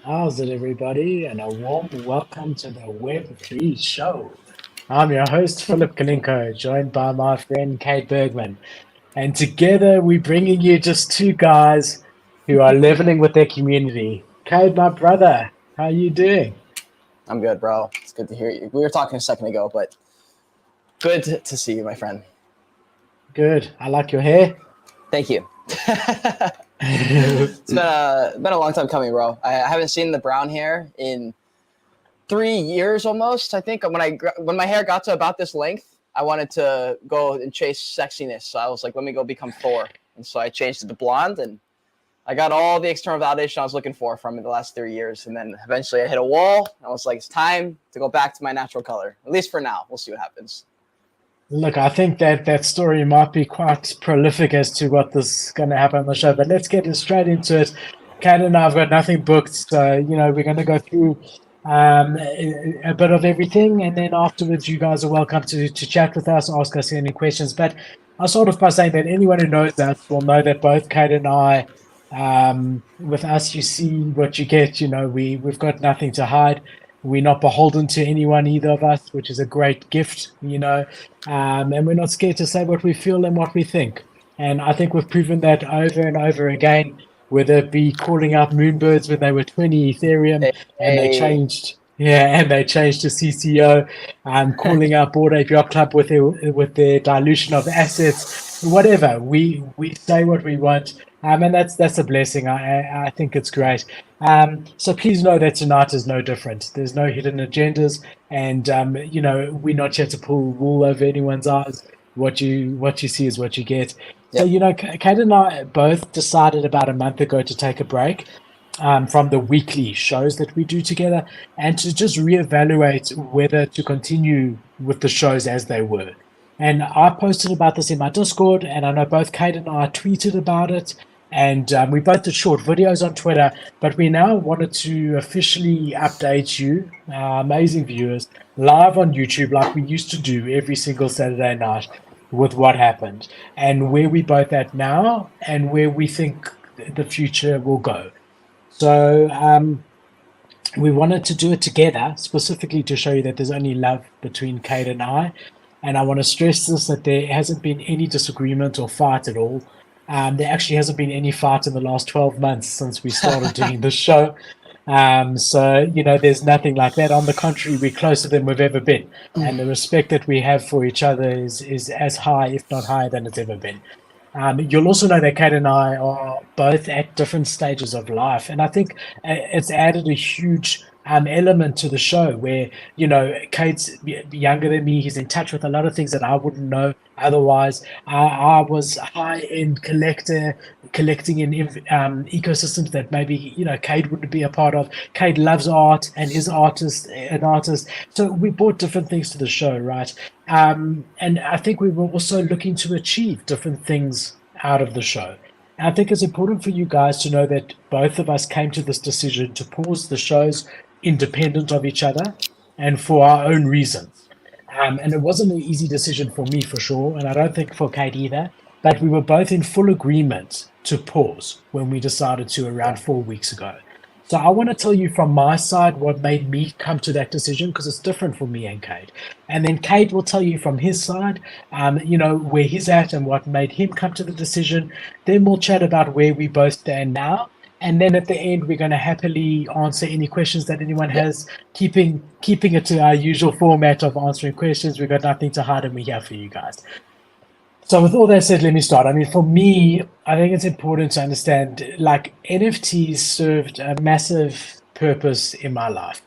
How's it, everybody? And a warm welcome to the Web3 show. I'm your host, Philip Kalinko, joined by my friend Kate Bergman. And together we're bringing you just two guys who are leveling with their community. Kate, my brother, how are you doing? I'm good, bro. It's good to hear you. We were talking a second ago, but good to see you, my friend. Good. I like your hair. Thank you. It's been a long time coming, bro. I haven't seen the brown hair in 3 years almost. I think when my hair got to about this length, I wanted to go and chase sexiness. So I was like, let me go become Thor. And so I changed it to blonde, and I got all the external validation I was looking for from the last 3 years. And then eventually I hit a wall. I was like, it's time to go back to my natural color, at least for now. We'll see what happens. Look, I think that story might be quite prolific as to what is going to happen on the show, but let's get straight into it. Kat and I have got nothing booked, so we're going to go through a bit of everything, and then afterwards you guys are welcome to chat with us, ask us any questions. But I'll start off by saying that anyone who knows us will know that both Kate and I, with us, you see what you get. We've got nothing to hide. We're not beholden to anyone, either of us, which is a great gift, and we're not scared to say what we feel and what we think. And I think we've proven that over and over again, whether it be calling out Moonbirds when they were 20 Ethereum and they changed. Yeah, and they changed to CCO, calling out Bored Ape Yacht Club with their dilution of assets, whatever. We say what we want, and that's a blessing. I think it's great. So please know that tonight is no different. There's no hidden agendas, and we're not here to pull wool over anyone's eyes. What you see is what you get. Yep. So Kate and I both decided about a month ago to take a break from the weekly shows that we do together, and to just reevaluate whether to continue with the shows as they were. And I posted about this in my Discord, and I know both Kate and I tweeted about it, and we both did short videos on Twitter, but we now wanted to officially update you, our amazing viewers, live on YouTube like we used to do every single Saturday night, with what happened and where we both at now and where we think the future will go. So we wanted to do it together, specifically to show you that there's only love between Kate and I. And I want to stress this, that there hasn't been any disagreement or fight at all. There actually hasn't been any fight in the last 12 months since we started doing this show. So there's nothing like that. On the contrary, we're closer than we've ever been. And the respect that we have for each other is as high, if not higher, than it's ever been. You'll also know that Kate and I are both at different stages of life. And I think it's added a huge element to the show where, Kate's younger than me. He's in touch with a lot of things that I wouldn't know otherwise. I was high-end collecting in ecosystems that maybe, Kate wouldn't be a part of. Kate loves art and is an artist. So we brought different things to the show, right? And I think we were also looking to achieve different things out of the show. And I think it's important for you guys to know that both of us came to this decision to pause the shows independent of each other and for our own reasons. And it wasn't an easy decision for me, for sure, and I don't think for Kate either, but we were both in full agreement to pause when we decided to around 4 weeks ago. So I want to tell you from my side what made me come to that decision, because it's different for me and Kate. And then Kate will tell you from his side, where he's at and what made him come to the decision. Then we'll chat about where we both stand now. And then at the end, we're going to happily answer any questions that anyone has, keeping it to our usual format of answering questions. We've got nothing to hide, and we're here for you guys. So with all that said, let me start. I mean, for me, I think it's important to understand, like, NFTs served a massive purpose in my life.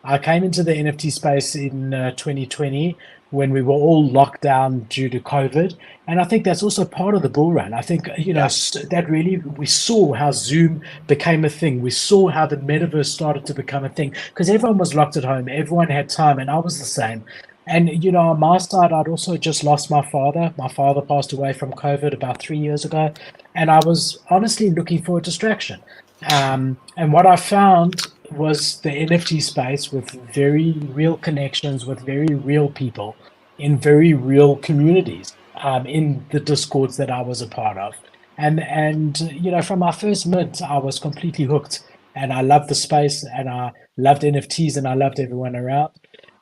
I came into the NFT space in 2020 when we were all locked down due to COVID. And I think that's also part of the bull run. I think, Yeah. that really, we saw how Zoom became a thing. We saw how the metaverse started to become a thing because everyone was locked at home. Everyone had time, and I was the same. And, on my side, I'd also just lost my father. My father passed away from COVID about 3 years ago. And I was honestly looking for a distraction. And what I found was the NFT space with very real connections with very real people in very real communities in the discords that I was a part of. And from my first mint, I was completely hooked, and I loved the space, and I loved NFTs, and I loved everyone around.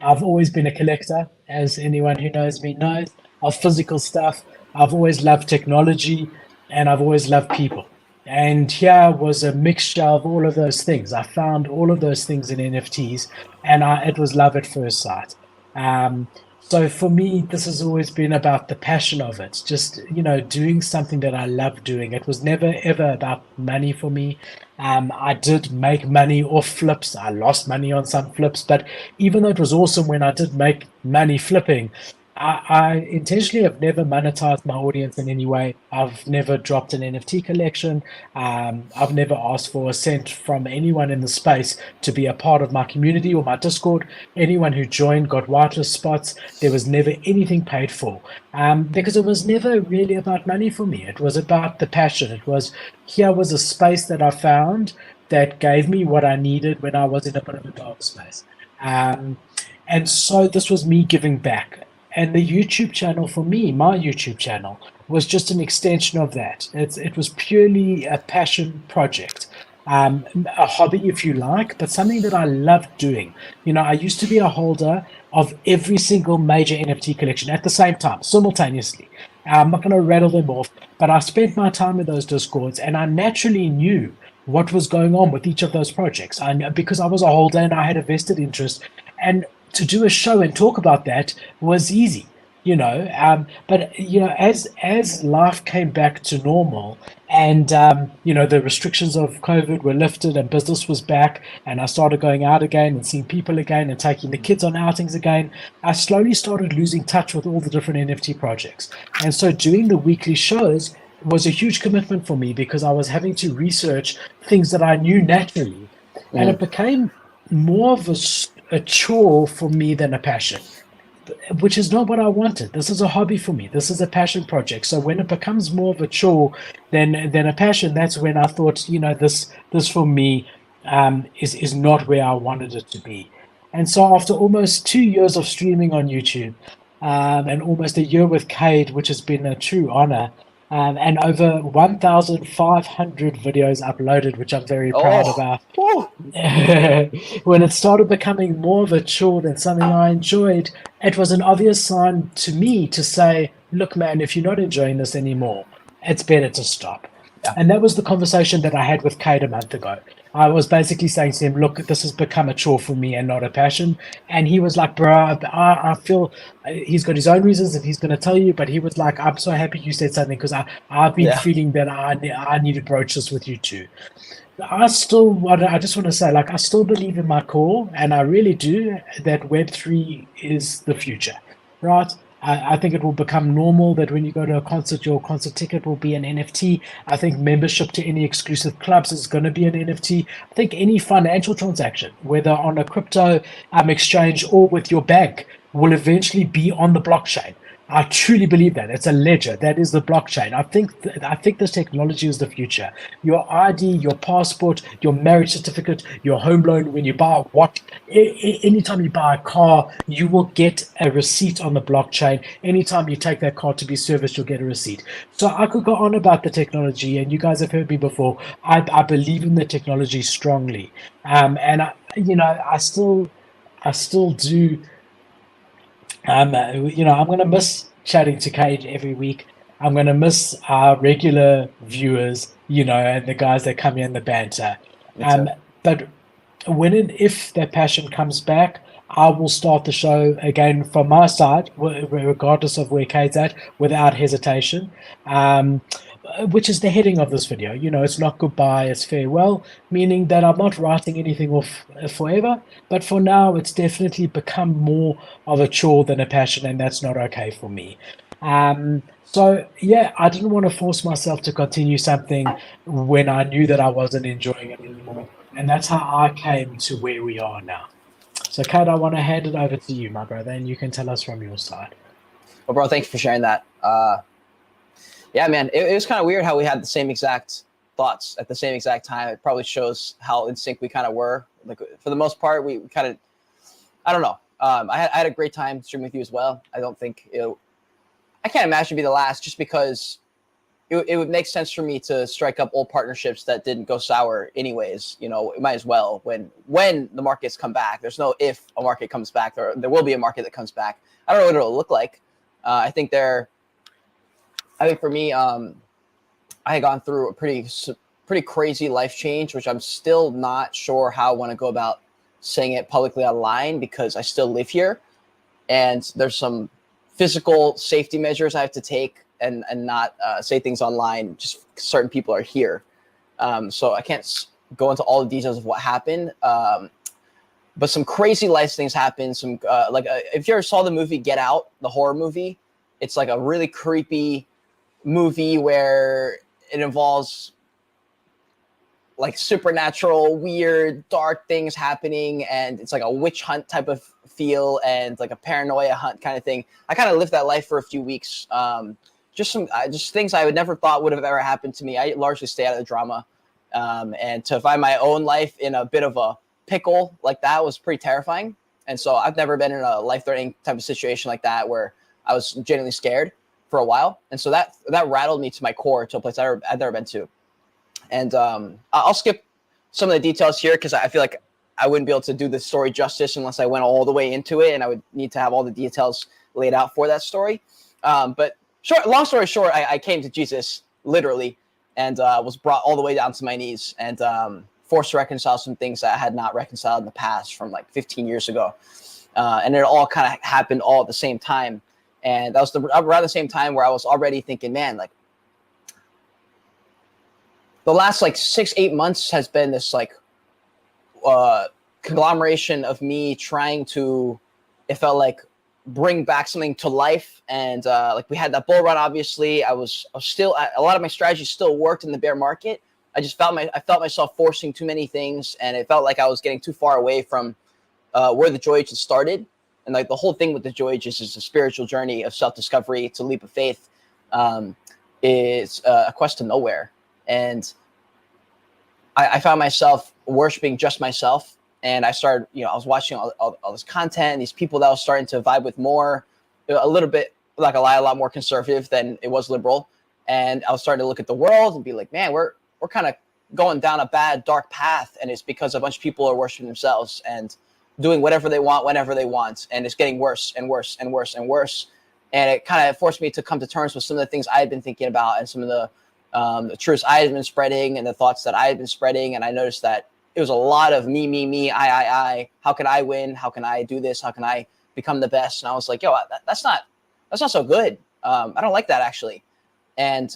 I've always been a collector, as anyone who knows me knows, of physical stuff. I've always loved technology, and I've always loved people. And here was a mixture of all of those things. I found all of those things in NFTs, and it was love at first sight. Um, so for me, this has always been about the passion of it, just doing something that I love doing. It was never ever about money for me. I did make money off flips. I lost money on some flips, but even though it was awesome when I did make money flipping, I intentionally have never monetized my audience in any way. I've never dropped an NFT collection. I've never asked for a cent from anyone in the space to be a part of my community or my Discord. Anyone who joined got whitelist spots. There was never anything paid for because it was never really about money for me. It was about the passion. Here was a space that I found that gave me what I needed when I was in a bit of a dark space. Um, and so this was me giving back. And the YouTube channel for me, my YouTube channel, was just an extension of that. It was purely a passion project, a hobby, if you like, but something that I loved doing. I used to be a holder of every single major NFT collection at the same time, simultaneously. I'm not going to rattle them off, but I spent my time in those discords, and I naturally knew what was going on with each of those projects. Because I was a holder and I had a vested interest, and to do a show and talk about that was easy, but as life came back to normal, and the restrictions of COVID were lifted and business was back, and I started going out again and seeing people again and taking the kids on outings again, I slowly started losing touch with all the different NFT projects. And so doing the weekly shows was a huge commitment for me because I was having to research things that I knew naturally, and it became more of a chore for me than a passion, which is not what I wanted. This is a hobby for me. This is a passion project. So when it becomes more of a chore than a passion, that's when I thought, this for me is not where I wanted it to be. And so after almost 2 years of streaming on YouTube, and almost a year with Cade, which has been a true honor, and over 1,500 videos uploaded, which I'm very proud about. When it started becoming more of a chore than something I enjoyed, it was an obvious sign to me to say, look, man, if you're not enjoying this anymore, it's better to stop. Yeah. And that was the conversation that I had with Cade a month ago. I was basically saying to him, look, this has become a chore for me and not a passion. And he was like, bro, I feel he's got his own reasons and he's going to tell you. But he was like, I'm so happy you said something because I've been feeling that I need to broach this with you too. I just want to say, like, I still believe in my core, and I really do, that Web3 is the future, right? I think it will become normal that when you go to a concert, your concert ticket will be an NFT. I think membership to any exclusive clubs is going to be an NFT. I think any financial transaction, whether on a crypto exchange or with your bank, will eventually be on the blockchain. I truly believe that. It's a ledger. That is the blockchain. I think this technology is the future. Your ID, your passport, your marriage certificate, your home loan, when you buy anytime you buy a car, you will get a receipt on the blockchain. Anytime you take that car to be serviced, you'll get a receipt. So I could go on about the technology, and you guys have heard me before. I believe in the technology strongly. And I still do. I'm going to miss chatting to Cade every week. I'm going to miss our regular viewers, and the guys that come in the banter. But if that passion comes back, I will start the show again from my side, regardless of where Kate's at, without hesitation. Um, which is the heading of this video. You know, it's not goodbye, it's farewell, meaning that I'm not writing anything off forever, but for now, it's definitely become more of a chore than a passion, and that's not okay for me. So yeah, I didn't want to force myself to continue something when I knew that I wasn't enjoying it anymore. And that's how I came to where we are now. So, Kat, I want to hand it over to you, my brother, and you can tell us from your side. Well, bro, thank you for sharing that. Yeah, man, it was kind of weird how we had the same exact thoughts at the same exact time. It probably shows how in sync we kind of were. Like for the most part, we kind of, I don't know. I had a great time streaming with you as well. I don't think I can't imagine it'd be the last, just because it would make sense for me to strike up old partnerships that didn't go sour anyways. You know, it might as well when the markets come back. There's no if a market comes back. There will be a market that comes back. I don't know what it'll look like. I think for me, I had gone through a pretty crazy life change, which I'm still not sure how I want to go about saying it publicly online, because I still live here, and there's some physical safety measures I have to take and not say things online. Just certain people are here, so I can't go into all the details of what happened. But some crazy life things happened. If you ever saw the movie Get Out, the horror movie, it's like a really creepy movie where it involves like supernatural, weird, dark things happening, and it's like a witch hunt type of feel and like a paranoia hunt kind of thing. I kind of lived that life for a few weeks. Just things I would never thought would have ever happened to me. I largely stay out of the drama, and to find my own life in a bit of a pickle like that was pretty terrifying. And so I've never been in a life-threatening type of situation like that where I was genuinely scared for a while. And so that rattled me to my core, to a place I've never been to. And I'll skip some of the details here because I feel like I wouldn't be able to do the story justice unless I went all the way into it, and I would need to have all the details laid out for that story. But long story short, I came to Jesus literally, and was brought all the way down to my knees, and forced to reconcile some things that I had not reconciled in the past from like 15 years ago. And it all kind of happened all at the same time. And that was around the same time where I was already thinking, man, like the last like 6-8 months has been this like conglomeration of me trying to, it felt like, bring back something to life. And like we had that bull run, obviously. I was still, a lot of my strategies still worked in the bear market. I felt myself forcing too many things, and it felt like I was getting too far away from where the Joy Ages started. And like the whole thing with the Joy Ages is a spiritual journey of self-discovery. It's a leap of faith. Is a quest to nowhere. And I found myself worshiping just myself. And I started, I was watching all this content, and these people that I was starting to vibe with more, a little bit, like a lot more conservative than it was liberal. And I was starting to look at the world and be like, man, we're kind of going down a bad, dark path. And it's because a bunch of people are worshiping themselves and doing whatever they want, whenever they want. And it's getting worse and worse and worse and worse. And it kind of forced me to come to terms with some of the things I had been thinking about, and some of the truths I had been spreading, and the thoughts that I had been spreading. And I noticed that it was a lot of me, I. How can I win? How can I do this? How can I become the best? And I was like, yo, that's not so good. I don't like that, actually. And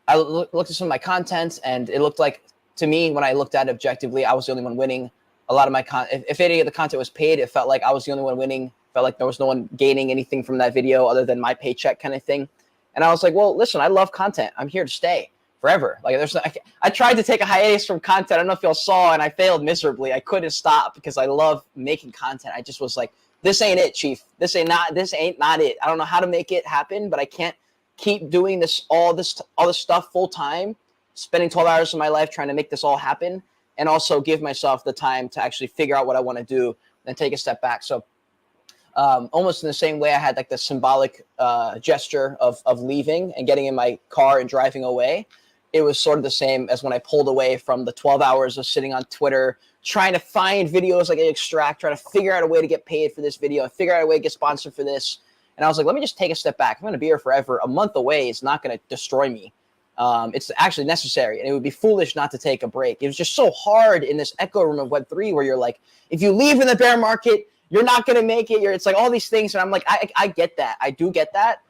I looked at some of my content, and it looked like, to me, when I looked at it objectively, I was the only one winning. A lot of my content, if any of the content was paid, it felt like I was the only one winning. Felt like there was no one gaining anything from that video other than my paycheck, kind of thing. And I was like, well, listen, I love content. I'm here to stay forever. Like I tried to take a hiatus from content. I don't know if y'all saw, and I failed miserably. I couldn't stop because I love making content. I just was like, this ain't it, Chief. This ain't not it. I don't know how to make it happen, but I can't keep doing all this stuff full time, spending 12 hours of my life trying to make this all happen, and also give myself the time to actually figure out what I want to do and take a step back. So almost in the same way, I had like the symbolic gesture of leaving and getting in my car and driving away. It was sort of the same as when I pulled away from the 12 hours of sitting on Twitter, trying to find videos like Extract, trying to figure out a way to get paid for this video, figure out a way to get sponsored for this. And I was like, let me just take a step back. I'm going to be here forever. A month away is not going to destroy me. It's actually necessary, and it would be foolish not to take a break. It was just so hard in this echo room of Web3 where you're like, if you leave in the bear market, you're not gonna make it. It's like all these things, and I'm like, I get that. I do get that.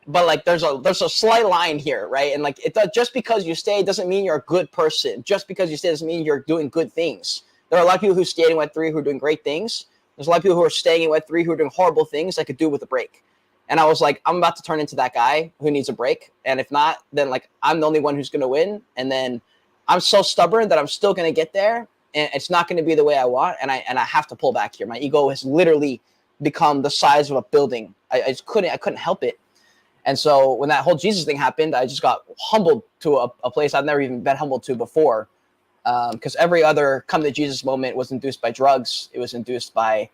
But like there's a slight line here, right? And like just because you stay doesn't mean you're a good person. Just because you stay doesn't mean you're doing good things. There are a lot of people who stayed in Web3 who are doing great things. There's a lot of people who are staying in Web3 who are doing horrible things that could do with a break. And I was like, I'm about to turn into that guy who needs a break. And if not, then like I'm the only one who's gonna win. And then I'm so stubborn that I'm still gonna get there, and it's not gonna be the way I want. And I have to pull back here. My ego has literally become the size of a building. I just couldn't help it. And so when that whole Jesus thing happened, I just got humbled to a place I've never even been humbled to before. Because every other come to Jesus moment was induced by drugs. It was induced by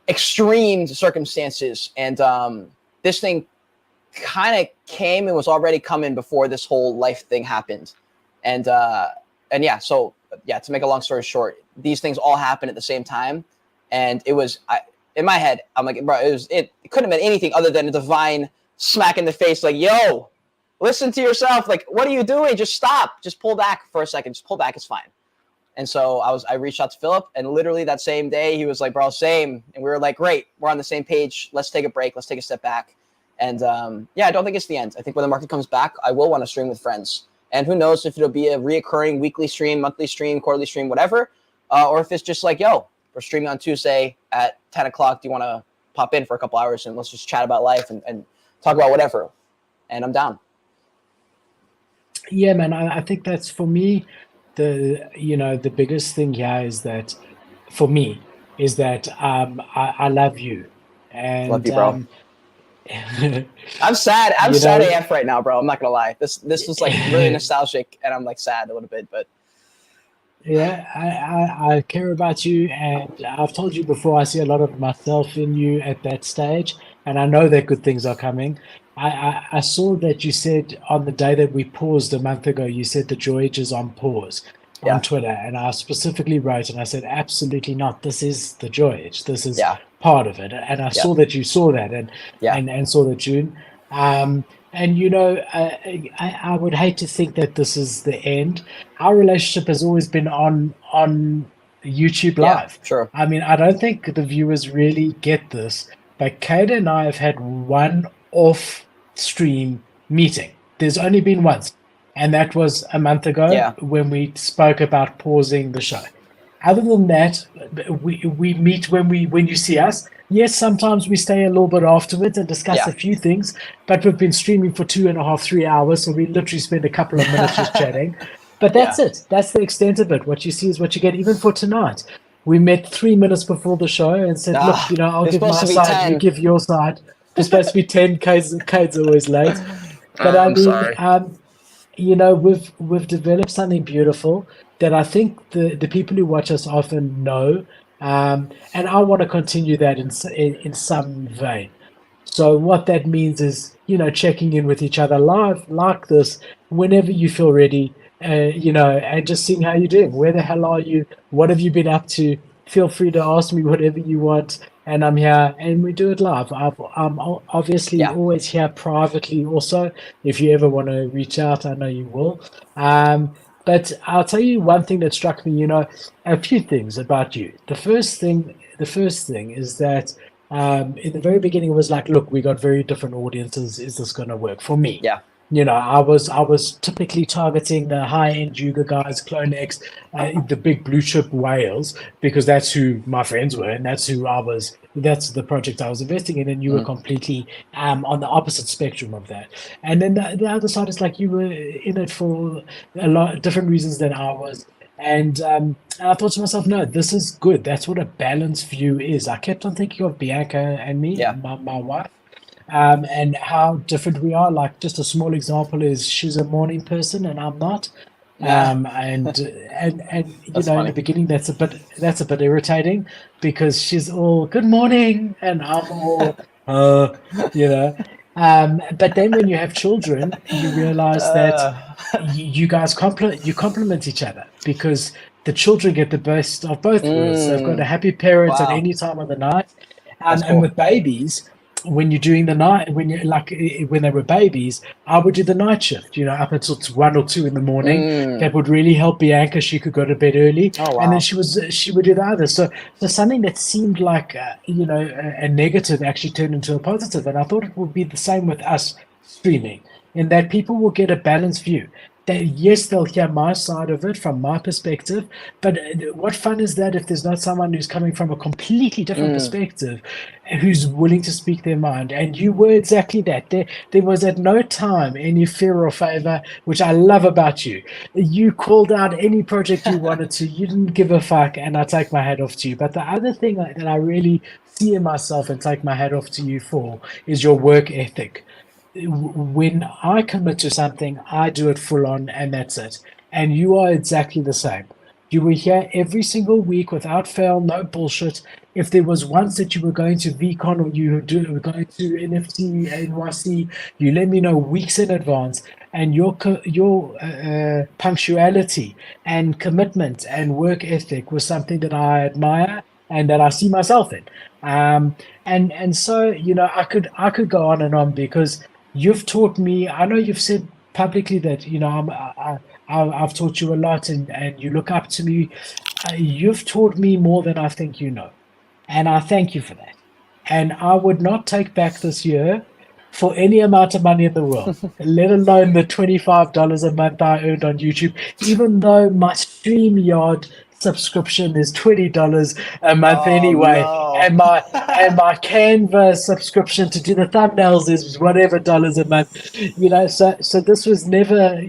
extreme circumstances. And this thing kind of came and was already coming before this whole life thing happened. And yeah, so yeah, to make a long story short, these things all happened at the same time. And it was, in my head, I'm like, bro, it couldn't have been anything other than a divine smack in the face, like, yo, listen to yourself. Like, what are you doing? Just stop. Just pull back for a second. Just pull back. It's fine. And so I reached out to Philip, and literally that same day he was like, bro, same. And we were like, great, we're on the same page. Let's take a break. Let's take a step back. And yeah, I don't think it's the end. I think when the market comes back, I will want to stream with friends. And who knows if it'll be a reoccurring weekly stream, monthly stream, quarterly stream, whatever. Or if it's just like, yo, we're streaming on Tuesday at 10 o'clock. Do you want to pop in for a couple hours and let's just chat about life and talk about whatever? And I'm down. Yeah, man, I think that's, for me, the biggest thing here is that, for me, is that I love you. And love you, bro. I'm sad. I'm sad AF right now, bro. I'm not gonna lie. This was like really nostalgic, and I'm like sad a little bit, but yeah, I care about you, and I've told you before, I see a lot of myself in you at that stage, and I know that good things are coming. I saw that you said on the day that we paused a month ago, you said the Joyage is on pause on Twitter, and I specifically wrote and I said, absolutely not. This is the Joyage. This is part of it. And I saw that you saw that and saw the June. And I would hate to think that this is the end. Our relationship has always been on YouTube Live. Yeah, sure. I mean, I don't think the viewers really get this, but Kayda and I have had one off-stream meeting. There's only been once, and that was a month ago when we spoke about pausing the show. Other than that, we meet when you see us. Yes, sometimes we stay a little bit afterwards and discuss a few things, but we've been streaming for 2.5, 3 hours, so we literally spend a couple of minutes just chatting. But that's it. That's the extent of it. What you see is what you get. Even for tonight, we met 3 minutes before the show and said, look, I'll give my side, you give your side. It's supposed to be 10. Kate's always late. But I mean, we've developed something beautiful that I think the people who watch us often know. And I want to continue that in some vein. So what that means is, checking in with each other live like this, whenever you feel ready, and just seeing how you're doing. Where the hell are you? What have you been up to? Feel free to ask me whatever you want. And I'm here, and we do it live. I'm obviously always here privately also. If you ever want to reach out, I know you will. But I'll tell you one thing that struck me, a few things about you. The first thing is that in the very beginning, it was like, look, we got very different audiences. Is this going to work for me? Yeah. I was typically targeting the high-end Yuga guys, CloneX, the big blue chip whales, because that's who my friends were, and that's the project I was investing in, and you were completely on the opposite spectrum of that. And then the other side is like you were in it for a lot of different reasons than I was. And I thought to myself, no, this is good. That's what a balanced view is. I kept on thinking of Bianca and me, my wife. And how different we are. Like, just a small example is she's a morning person and I'm not. And in the beginning that's a bit irritating because she's all good morning and I'm all but then when you have children, you realize that you guys complement each other because the children get the best of both worlds. They've got a happy parent at any time of the night. And with babies, when you're doing the night, when you're like when they were babies, I would do the night shift, up until 1 or 2 in the morning. That would really help Bianca. She could go to bed early, Oh and then wow. she would do the other. So something that seemed like a negative actually turned into a positive, and I thought it would be the same with us streaming, in that people will get a balanced view. Yes, they'll hear my side of it from my perspective, but what fun is that if there's not someone who's coming from a completely different perspective, who's willing to speak their mind? And you were exactly that. There was at no time any fear or favor, which I love about you. You called out any project you wanted to. You didn't give a fuck, and I take my hat off to you. But the other thing that I really see in myself and take my hat off to you for is your work ethic. When I commit to something, I do it full on, and that's it. And you are exactly the same. You were here every single week without fail, no bullshit. If there was once that you were going to VCon or were going to NFT NYC, you let me know weeks in advance. And your punctuality and commitment and work ethic was something that I admire and that I see myself in. And so I could go on and on because you've taught me. I know you've said publicly that I've taught you a lot, and you look up to me. You've taught me more than I think you know, and I thank you for that. And I would not take back this year for any amount of money in the world, let alone the $25 a month I earned on YouTube, even though my StreamYard subscription is $20 a month Oh anyway, no. and my Canva subscription to do the thumbnails is whatever dollars a month. So this was never,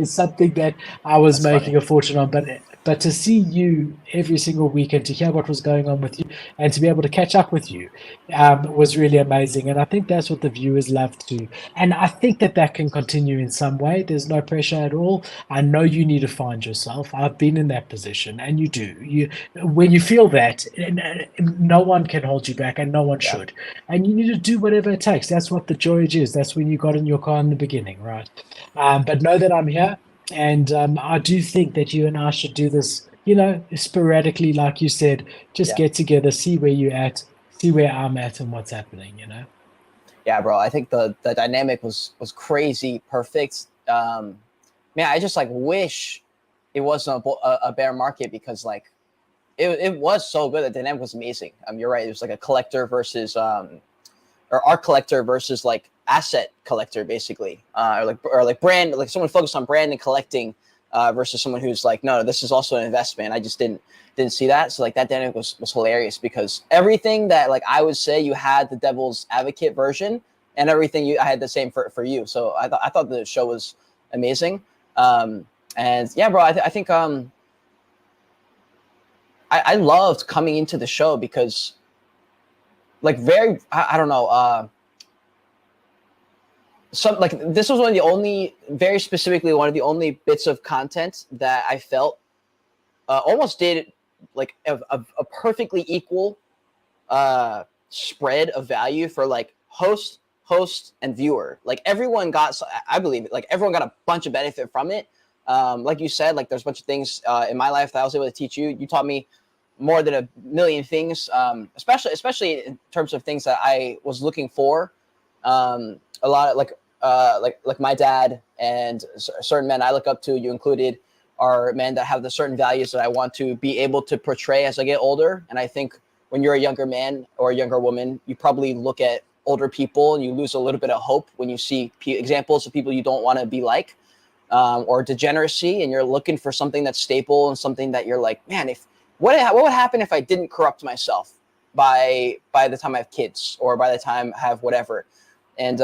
something that I was That's funny. making a fortune on, but to see you every single week and to hear what was going on with you and to be able to catch up with you was really amazing. And I think that's what the viewers love too. And I think that can continue in some way. There's no pressure at all. I know you need to find yourself. I've been in that position, and you do. When you feel that, no one can hold you back, and no one Yeah. should. And you need to do whatever it takes. That's what the joy is. That's when you got in your car in the beginning, right? But know that I'm here, and I do think that you and I should do this. Sporadically, like you said, just Yeah. get together, see where you're at, see where I'm at, and what's happening. Yeah, bro. I think the dynamic was crazy perfect. Man, I just like wish it wasn't a bear market because like it was so good. The dynamic was amazing. You're right. It was like a collector versus or art collector versus like asset collector, basically, or like brand, like someone focused on brand and collecting versus someone who's like, no, this is also an investment. I just didn't see that. So like that dynamic was hilarious because everything that like I would say you had the devil's advocate version and everything I had the same for you. So I thought the show was amazing. And yeah, bro, I think I loved coming into the show because like I don't know, some like this was very specifically one of the only bits of content that I felt almost did like a perfectly equal spread of value for like host, and viewer. Like everyone got, I believe, like everyone got a bunch of benefit from it. Like you said, like there's a bunch of things in my life that I was able to teach you. You taught me more than a million things, especially in terms of things that I was looking for. A lot of like my dad and certain men I look up to, you included, are men that have the certain values that I want to be able to portray as I get older. And I think when you're a younger man or a younger woman, you probably look at older people and you lose a little bit of hope when you see examples of people you don't want to be like, or degeneracy, and you're looking for something that's stable and something that you're like, man, what would happen if I didn't corrupt myself by the time I have kids or by the time I have whatever. And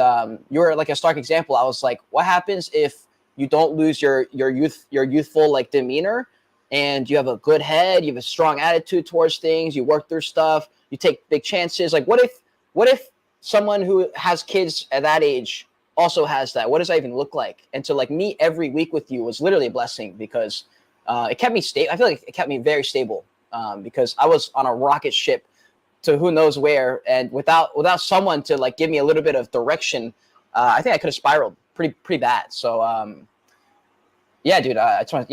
you're like a stark example. I was like, what happens if you don't lose your youthful like demeanor, and you have a good head, you have a strong attitude towards things, you work through stuff, you take big chances. Like what if someone who has kids at that age also has that? What does that even look like? And to like meet every week with you was literally a blessing because it kept me stable. I feel like it kept me very stable because I was on a rocket ship to who knows where, and without someone to like give me a little bit of direction, I think I could have spiraled pretty bad. So yeah, dude, I just want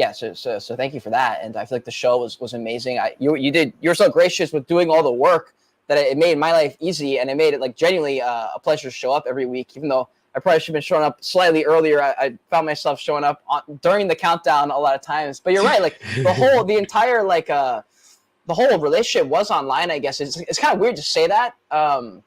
so thank you for that, and I feel like the show was amazing. You're so gracious with doing all the work that it made my life easy, and it made it like genuinely a pleasure to show up every week, even though I probably should have been showing up slightly earlier. I found myself showing up during the countdown a lot of times. But you're right, like the entire the whole relationship was online, I guess. It's kind of weird to say that. And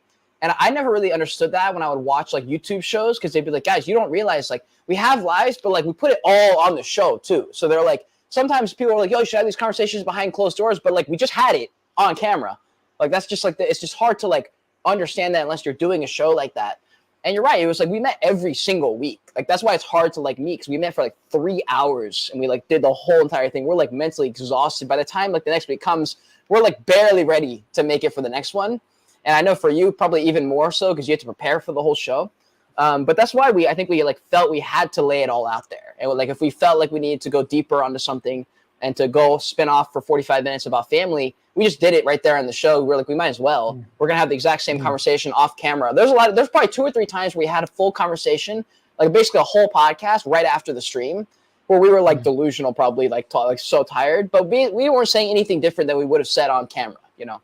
I never really understood that when I would watch like YouTube shows, because they'd be like, guys, you don't realize like we have lives, but like we put it all on the show too. So they're like, sometimes people are like, yo, you should have these conversations behind closed doors, but like we just had it on camera. Like that's just like, it's just hard to like understand that unless you're doing a show like that. And you're right. It was like we met every single week. Like that's why it's hard to like meet, because we met for like 3 hours and we like did the whole entire thing. We're like mentally exhausted. By the time like the next week comes, we're like barely ready to make it for the next one. And I know for you, probably even more so, because you have to prepare for the whole show. But that's why I think we like felt we had to lay it all out there. And like if we felt like we needed to go deeper onto something and to go spin off for 45 minutes about family, we just did it right there in the show. We're like, we might as well. We're gonna have the exact same conversation off camera. There's probably 2 or 3 times where we had a full conversation, like basically a whole podcast right after the stream, where we were like delusional, probably like so tired, but we weren't saying anything different than we would have said on camera, you know.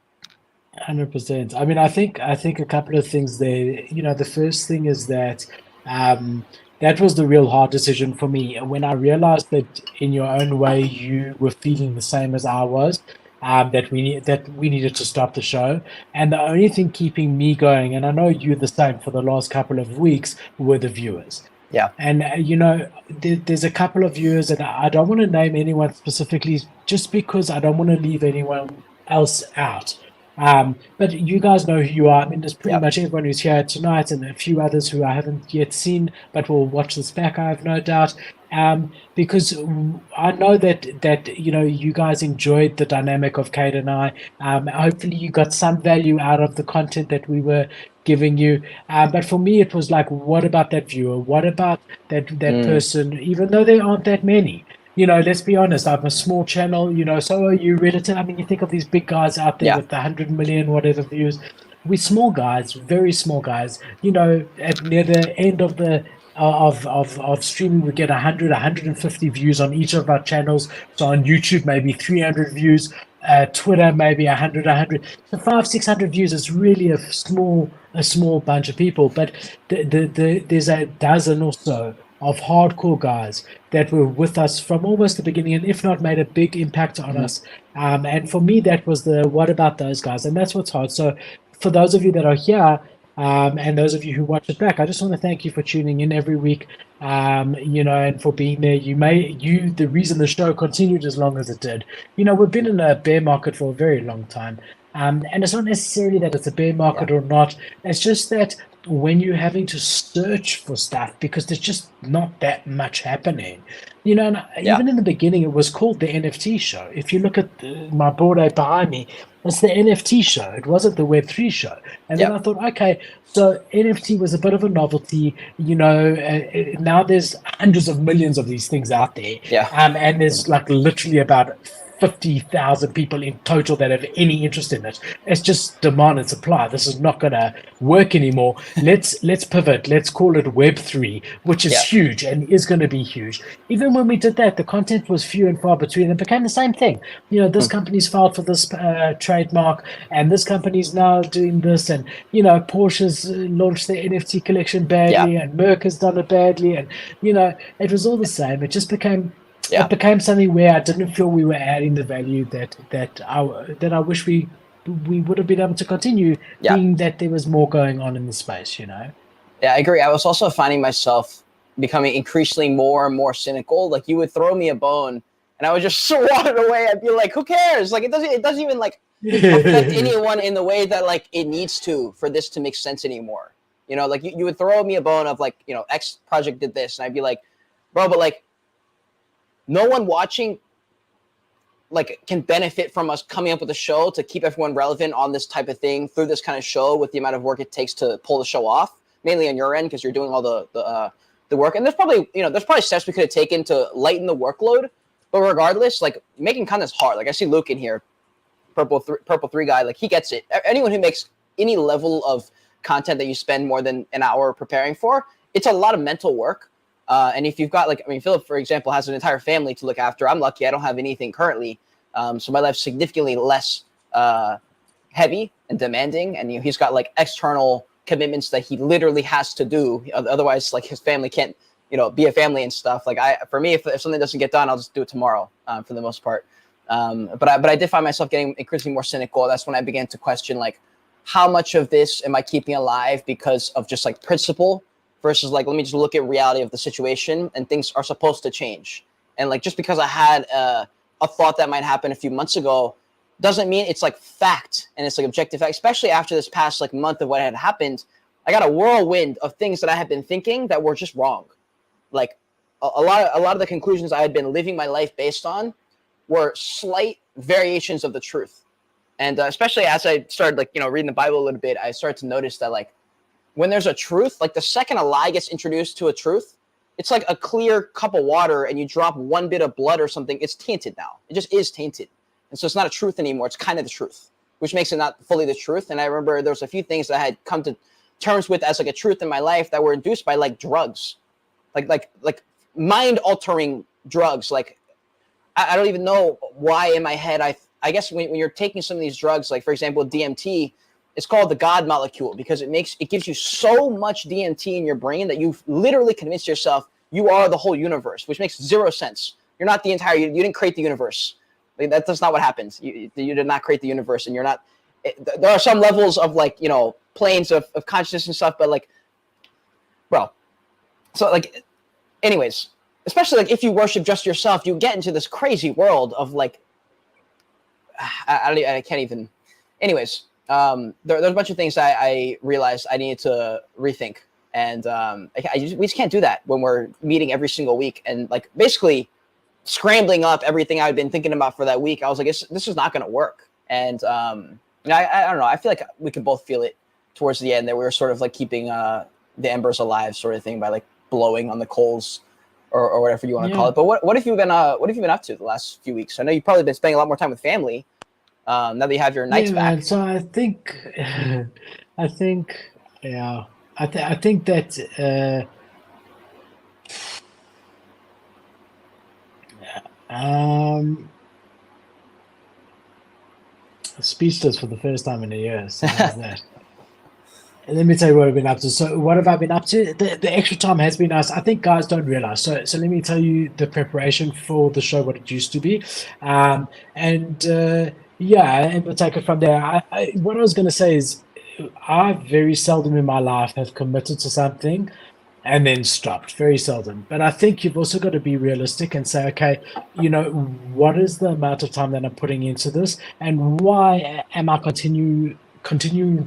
100%. I mean, I think a couple of things there. You know, the first thing is that that was the real hard decision for me. When I realized that in your own way you were feeling the same as I was, that we needed to stop the show. And the only thing keeping me going, and I know you're the same for the last couple of weeks, were the viewers. Yeah. And, you know, there's a couple of viewers, and I don't want to name anyone specifically just because I don't want to leave anyone else out. But you guys know who you are. I mean, there's pretty much everyone who's here tonight and a few others who I haven't yet seen, but will watch this back, I have no doubt. Because I know that you know, you guys enjoyed the dynamic of Kate and I. Hopefully you got some value out of the content that we were giving you. But for me, it was like, what about that viewer? What about that person? Even though there aren't that many. You know, let's be honest, I'm a small channel, you know, so are you, Redditor. I mean, you think of these big guys out there with the 100 million, whatever views. We're small guys, very small guys. You know, near the end of the of streaming, we get 100, 150 views on each of our channels. So on YouTube, maybe 300 views. Twitter, maybe 100. So 500-600 views is really a small bunch of people. But there's a dozen or so of hardcore guys that were with us from almost the beginning, and if not made a big impact on us. And for me, that was the what about those guys? And that's what's hard. So for those of you that are here, and those of you who watch it back, I just want to thank you for tuning in every week, you know, and for being there. The reason the show continued as long as it did. You know, we've been in a bear market for a very long time. And it's not necessarily that it's a bear market or not. It's just that when you're having to search for stuff because there's just not that much happening, you know, and even in the beginning, it was called the NFT show. If you look at my board out behind me, it's the NFT show. It wasn't the Web3 show. And then I thought, okay, so NFT was a bit of a novelty, you know, now there's hundreds of millions of these things out there. And there's like literally about 50,000 people in total that have any interest in it. It's just demand and supply. This is not going to work anymore. Let's pivot. Let's call it Web3, which is huge and is going to be huge. Even when we did that, the content was few and far between. It became the same thing. You know, this company's filed for this trademark, and this company's now doing this, and you know, Porsche's launched their NFT collection badly, and Merck has done it badly, and you know, it was all the same. It just became. It became something where I didn't feel we were adding the value that I wish we would have been able to continue, being that there was more going on in the space, you know. Yeah, I agree. I was also finding myself becoming increasingly more and more cynical. Like you would throw me a bone, and I would just swat it away. I'd be like, "Who cares?" Like it doesn't even like affect anyone in the way that like it needs to for this to make sense anymore. You know, like you would throw me a bone of like, you know, X project did this, and I'd be like, "Bro, but like." No one watching like can benefit from us coming up with a show to keep everyone relevant on this type of thing through this kind of show with the amount of work it takes to pull the show off, mainly on your end because you're doing all the work. And there's probably steps we could have taken to lighten the workload. But regardless, like making content is hard. Like I see Luke in here, Purple 3 guy. Like he gets it. Anyone who makes any level of content that you spend more than an hour preparing for, it's a lot of mental work. And if you've got Philip, for example, has an entire family to look after. I'm lucky. I don't have anything currently. So my life's significantly less heavy and demanding, and he's got like external commitments that he literally has to do. Otherwise, like his family can't, be a family and stuff. Like for me, if something doesn't get done, I'll just do it tomorrow for the most part. But I did find myself getting increasingly more cynical. That's when I began to question like, how much of this am I keeping alive because of just like principle versus like, let me just look at reality of the situation, and things are supposed to change. And like, just because I had a thought that might happen a few months ago doesn't mean it's like fact and it's like objective fact, especially after this past like month of what had happened. I got a whirlwind of things that I had been thinking that were just wrong. Like a lot of the conclusions I had been living my life based on were slight variations of the truth. And especially as I started like, reading the Bible a little bit, I started to notice that like when there's a truth, like the second a lie gets introduced to a truth, it's like a clear cup of water and you drop one bit of blood or something, it's tainted now. It just is tainted. And so it's not a truth anymore. It's kind of the truth, which makes it not fully the truth. And I remember there was a few things that I had come to terms with as like a truth in my life that were induced by like drugs, like mind altering drugs. Like I don't even know why in my head. I guess when you're taking some of these drugs, like for example, DMT, it's called the God molecule because it gives you so much DMT in your brain that you've literally convinced yourself you are the whole universe, which makes zero sense. You're not the entire, you didn't create the universe. Like, that's not what happens. You did not create the universe, and you're not, there are some levels of like, planes of consciousness and stuff, but like, bro, so like, anyways, especially like if you worship just yourself, you get into this crazy world of like, I can't even, anyways, there's a bunch of things I realized I needed to rethink. And we just can't do that when we're meeting every single week and like basically scrambling up everything I've been thinking about for that week. I was like, this is not going to work. And I don't know. I feel like we could both feel it towards the end that we were sort of like keeping the embers alive sort of thing by like blowing on the coals or whatever you want to call it. But what have you been up to the last few weeks? I know you've probably been spending a lot more time with family now that you have your nights back. Man, so I think that speechless for the first time in a year. So how's that? Let me tell you what I've been up to. So what have I been up to? The extra time has been nice. I think guys don't realize. So let me tell you the preparation for the show, what it used to be. And we'll take it from there. What I was going to say is I very seldom in my life have committed to something and then stopped. Very seldom. But I think you've also got to be realistic and say, okay, what is the amount of time that I'm putting into this? And why am I continuing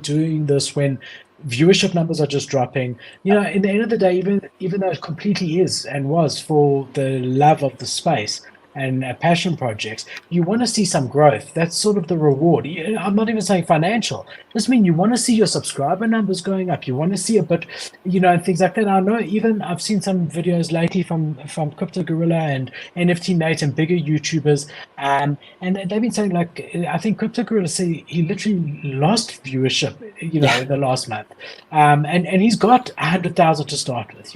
doing this when viewership numbers are just dropping? In the end of the day, even though it completely is and was for the love of the space and passion projects, you want to see some growth. That's sort of the reward. I'm not even saying financial. Just mean you want to see your subscriber numbers going up. You want to see a bit, and things like that. I know even I've seen some videos lately from Crypto Gorilla and NFT Nate and bigger YouTubers, and they've been saying like, I think Crypto Gorilla say he literally lost viewership, in the last month, and he's got 100,000 to start with,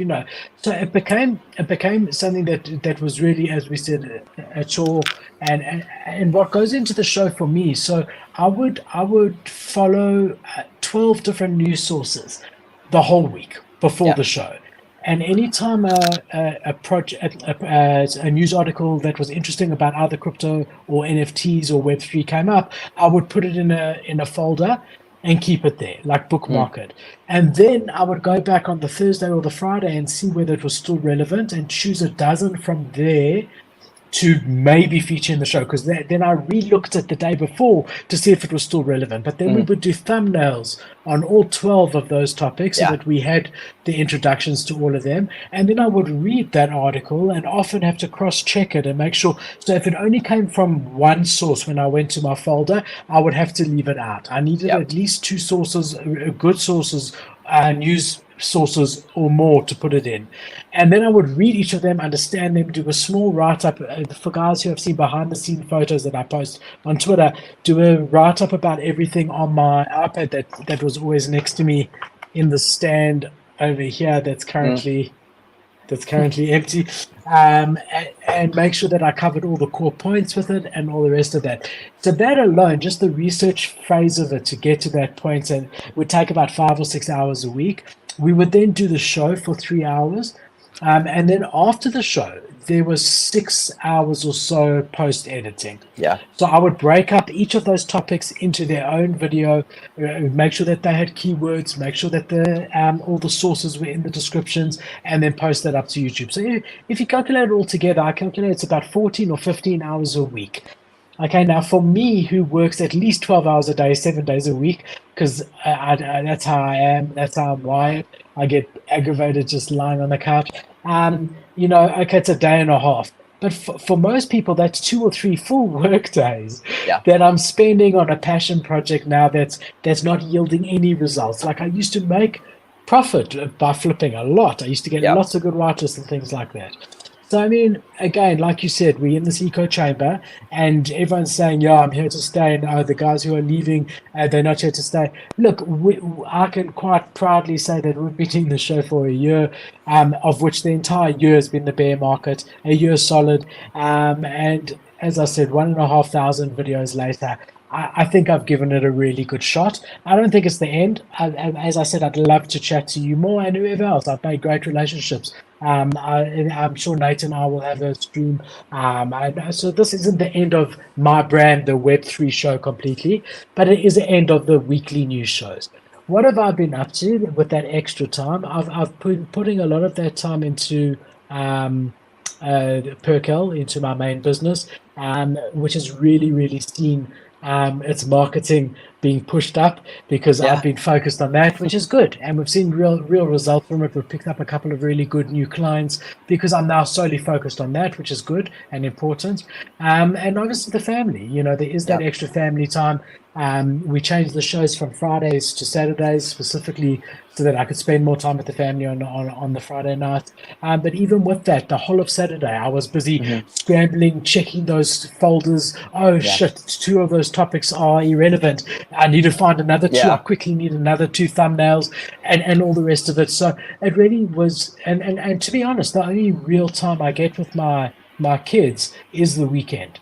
So it became something that was really, as we said, a chore, and what goes into the show for me. So I would follow 12 different news sources the whole week before the show, and anytime a news article that was interesting about either crypto or NFTs or Web3 came up, I would put it in a folder and keep it there, like bookmark it. And then I would go back on the Thursday or the Friday and see whether it was still relevant and choose a dozen from there to maybe feature in the show, because then I re-looked at the day before to see if it was still relevant. But then we would do thumbnails on all 12 of those topics so that we had the introductions to all of them. And then I would read that article and often have to cross-check it and make sure. So if it only came from one source when I went to my folder, I would have to leave it out. I needed at least two sources, good sources, news sources or more to put it in. And then I would read each of them, understand them, do a small write-up for guys who have seen behind-the-scene photos that I post on Twitter, do a write-up about everything on my iPad that was always next to me in the stand over here that's currently that's currently empty, and make sure that I covered all the core points with it and all the rest of that. So that alone, just the research phase of it to get to that point, and would take about 5 or 6 hours a week. We would then do the show for 3 hours, and then after the show, there was 6 hours or so post editing. Yeah. So I would break up each of those topics into their own video, make sure that they had keywords, make sure that the all the sources were in the descriptions, and then post that up to YouTube. So if you calculate it all together, I calculate it's about 14 or 15 hours a week. Okay, now for me, who works at least 12 hours a day, 7 days a week, because that's how I am, that's how I'm wired. I get aggravated just lying on the couch. Okay, it's a day and a half. But for most people, that's 2 or 3 full work days Yeah. that I'm spending on a passion project now that's not yielding any results. Like I used to make profit by flipping a lot. I used to get Yeah. lots of good writers and things like that. So, I mean, again, like you said, we're in this echo chamber and everyone's saying, yeah, I'm here to stay. And the guys who are leaving, they're not here to stay. Look, I can quite proudly say that we've been doing the show for a year, of which the entire year has been the bear market, a year solid. And as I said, 1,500 videos later, I think I've given it a really good shot. I don't think it's the end. As I said, I'd love to chat to you more and whoever else. I've made great relationships. I'm sure Nate and I will have a stream. So this isn't the end of my brand, the Web3 show completely, but it is the end of the weekly news shows. What have I been up to with that extra time? I've putting a lot of that time into Perkel, into my main business, which has really, really seen its marketing being pushed up because Yeah. I've been focused on that, which is good. And we've seen real results from it. We've picked up a couple of really good new clients because I'm now solely focused on that, which is good and important. And obviously the family, there is that Yeah. extra family time. We changed the shows from Fridays to Saturdays specifically so that I could spend more time with the family on the Friday night. But even with that, the whole of Saturday, I was busy scrambling, checking those folders. Oh, shit, 2 of those topics are irrelevant. I need to find another 2. Yeah. I quickly need another 2 thumbnails and all the rest of it. So it really was, and to be honest, the only real time I get with my kids is the weekend.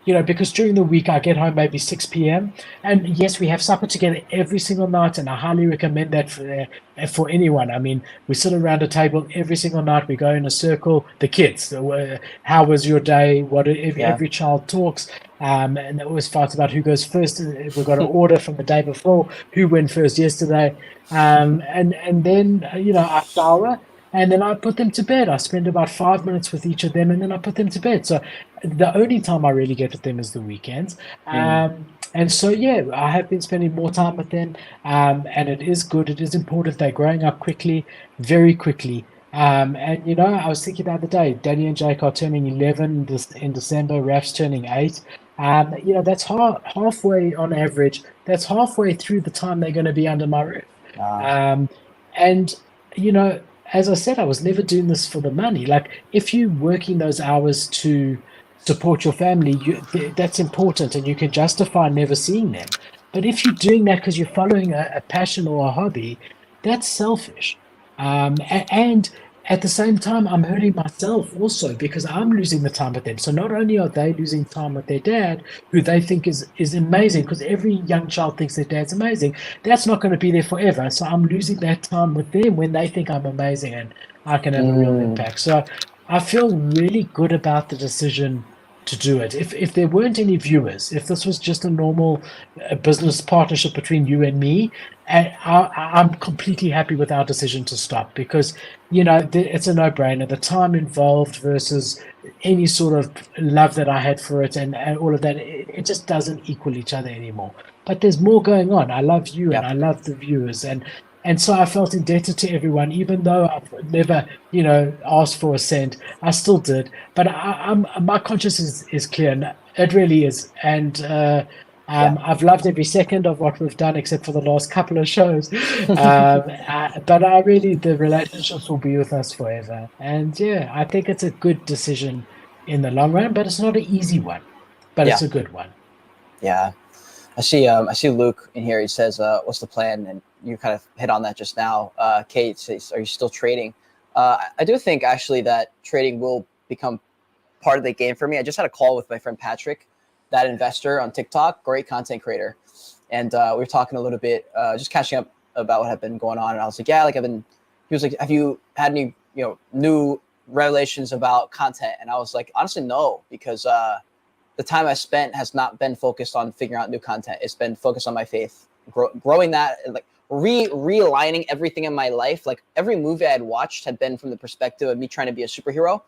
Because during the week I get home maybe 6 p.m. and yes, we have supper together every single night, and I highly recommend that for anyone. I mean, we sit around a table every single night. We go in a circle. The kids, how was your day? Every child talks, and they always fight about who goes first. We've got an order from the day before, who went first yesterday, and then I shower. And then I put them to bed. I spend about 5 minutes with each of them, and then I put them to bed. So the only time I really get with them is the weekends. And so, yeah, I have been spending more time with them, and it is good. It is important. They're growing up quickly, very quickly. And, I was thinking the other day, Danny and Jake are turning 11 in December. Raf's turning 8. That's halfway on average. That's halfway through the time they're going to be under my roof. And, as I said, I was never doing this for the money. Like, if you're working those hours to support your family, that's important, and you can justify never seeing them. But if you're doing that because you're following a passion or a hobby, that's selfish. And at the same time, I'm hurting myself also because I'm losing the time with them. So not only are they losing time with their dad, who they think is amazing, because every young child thinks their dad's amazing, that's not going to be there forever. So I'm losing that time with them when they think I'm amazing and I can have a real impact. So I feel really good about the decision to do it. If there weren't any viewers, if this was just a normal business partnership between you and me, I'm completely happy with our decision to stop because, it's a no-brainer. The time involved versus any sort of love that I had for it and all of that, it just doesn't equal each other anymore. But there's more going on. I love you and I love the viewers. And so I felt indebted to everyone, even though I've never, asked for a cent. I still did, but my conscience is clear. And it really is, and I've loved every second of what we've done, except for the last couple of shows. But the relationships will be with us forever. And yeah, I think it's a good decision in the long run, but it's not an easy one, but it's a good one. Yeah. I see Luke in here. He says, what's the plan? And you kind of hit on that just now. Kate says, are you still trading? I do think actually that trading will become part of the game for me. I just had a call with my friend Patrick, that investor on TikTok, great content creator, and we were talking a little bit, just catching up about what had been going on. And I was like, yeah, like I've been. He was like, have you had any new revelations about content? And I was like, honestly, no, because the time I spent has not been focused on figuring out new content. It's been focused on my faith, growing that, like realigning everything in my life. Like every movie I had watched had been from the perspective of me trying to be a superhero.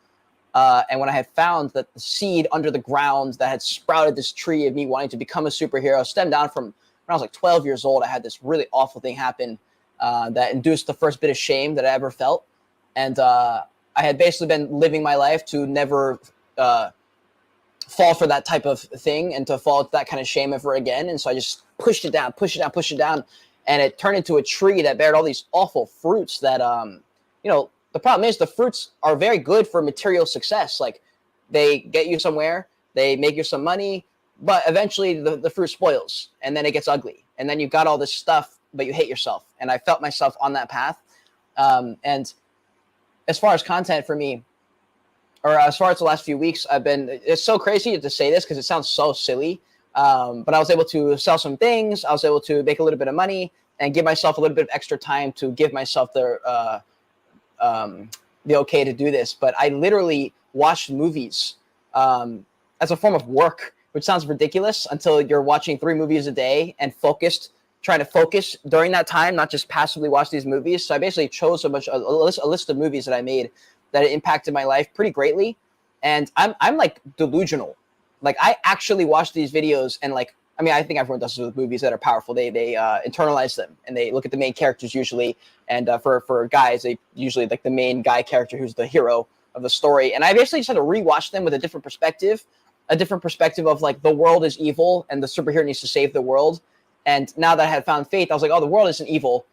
And when I had found that the seed under the ground that had sprouted this tree of me wanting to become a superhero stemmed down from when I was like 12 years old, I had this really awful thing happen that induced the first bit of shame that I ever felt. And I had basically been living my life to never fall for that type of thing and to fall to that kind of shame ever again. And so I just pushed it down. And it turned into a tree that bared all these awful fruits that, the problem is the fruits are very good for material success. Like they get you somewhere, they make you some money, but eventually the fruit spoils and then it gets ugly. And then you've got all this stuff, but you hate yourself. And I felt myself on that path. And as far as content for me, or as far as the last few weeks, it's so crazy to say this because it sounds so silly. But I was able to sell some things. I was able to make a little bit of money and give myself a little bit of extra time to give myself the okay to do this. But I literally watched movies as a form of work, which sounds ridiculous until you're watching 3 movies a day and trying to focus during that time, not just passively watch these movies. So I basically chose a list of movies that I made that impacted my life pretty greatly. And I'm like delusional. Like I actually watch these videos and like, I mean, I think everyone does this with movies that are powerful. They internalize them and they look at the main characters usually. And for guys, they usually like the main guy character who's the hero of the story. And I basically just had to rewatch them with a different perspective of like the world is evil and the superhero needs to save the world. And now that I had found faith, I was like, oh, the world isn't evil.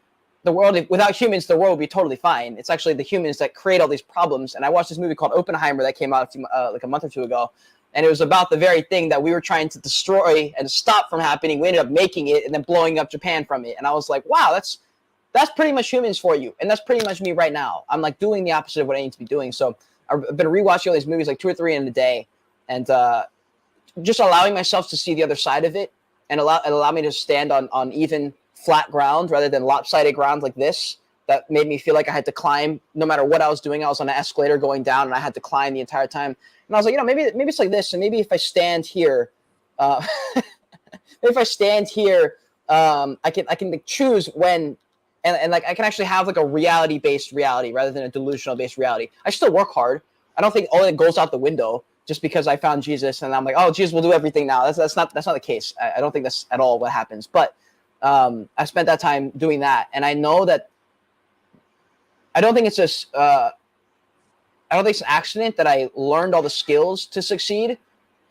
The world, without humans, the world would be totally fine. It's actually the humans that create all these problems. And I watched this movie called Oppenheimer that came out like a month or two ago. And it was about the very thing that we were trying to destroy and stop from happening. We ended up making it and then blowing up Japan from it. And I was like, wow, that's pretty much humans for you. And that's pretty much me right now. I'm like doing the opposite of what I need to be doing. So I've been rewatching all these movies, like 2 or 3 in a day. And just allowing myself to see the other side of it and allow me to stand on even flat ground rather than lopsided ground like this. That made me feel like I had to climb no matter what I was doing. I was on an escalator going down and I had to climb the entire time. And I was like, maybe it's like this. And maybe if I stand here, I can like choose when, and like I can actually have like a reality-based reality rather than a delusional-based reality. I still work hard. I don't think all it goes out the window just because I found Jesus and I'm like, oh, Jesus will do everything now. That's not the case. I don't think that's at all what happens. But I spent that time doing that, and I know that I don't think it's just I don't think it's an accident that I learned all the skills to succeed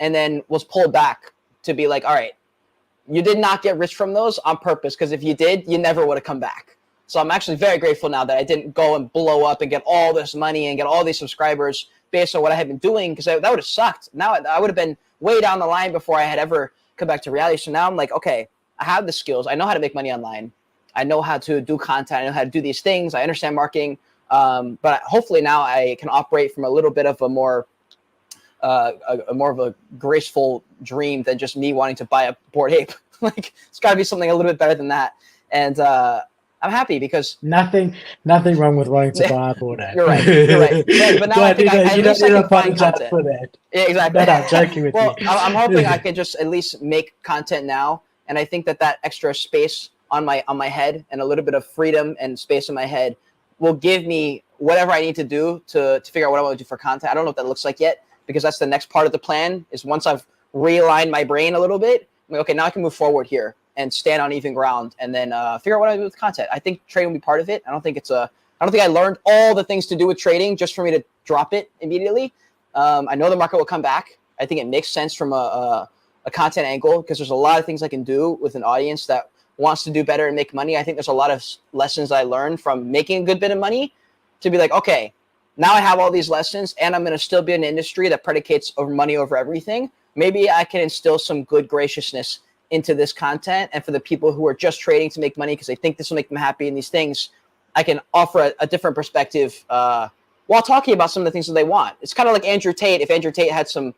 and then was pulled back to be like, all right, you did not get rich from those on purpose, because if you did, you never would have come back. So I'm actually very grateful now that I didn't go and blow up and get all this money and get all these subscribers based on what I had been doing, because that would have sucked. Now I would have been way down the line before I had ever come back to reality. So now I'm like, okay, I have the skills. I know how to make money online. I know how to do content. I know how to do these things. I understand marketing. But hopefully now I can operate from a little bit of a more of a graceful dream than just me wanting to buy a Bored Ape. Like it's got to be something a little bit better than that. And I'm happy because nothing wrong with wanting to buy a Bored Ape. You're right. Yeah, but now I think I can find content for that. Yeah, exactly. No, I'm joking with you. I'm hoping I can just at least make content now, and I think that extra space on my head and a little bit of freedom and space in my head will give me whatever I need to do to figure out what I want to do for content. I don't know what that looks like yet, because that's the next part of the plan, is once I've realigned my brain a little bit, I'm like, okay, now I can move forward here and stand on even ground and then figure out what I do with content. I think trading will be part of it. I don't think I learned all the things to do with trading just for me to drop it immediately. I know the market will come back. I think it makes sense from a content angle, because there's a lot of things I can do with an audience that wants to do better and make money. I think there's a lot of lessons I learned from making a good bit of money to be like, okay, now I have all these lessons and I'm going to still be in an industry that predicates over money over everything. Maybe I can instill some good graciousness into this content. And for the people who are just trading to make money because they think this will make them happy and these things, I can offer a different perspective while talking about some of the things that they want. It's kind of like Andrew Tate. If Andrew Tate had some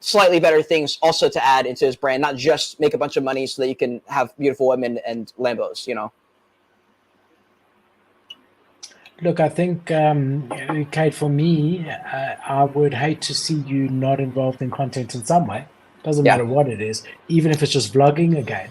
slightly better things also to add into his brand, not just make a bunch of money so that you can have beautiful women and Lambos, you know? Look, I think, Kate, for me, I would hate to see you not involved in content in some way. Doesn't Yeah. matter what it is, even if it's just vlogging again,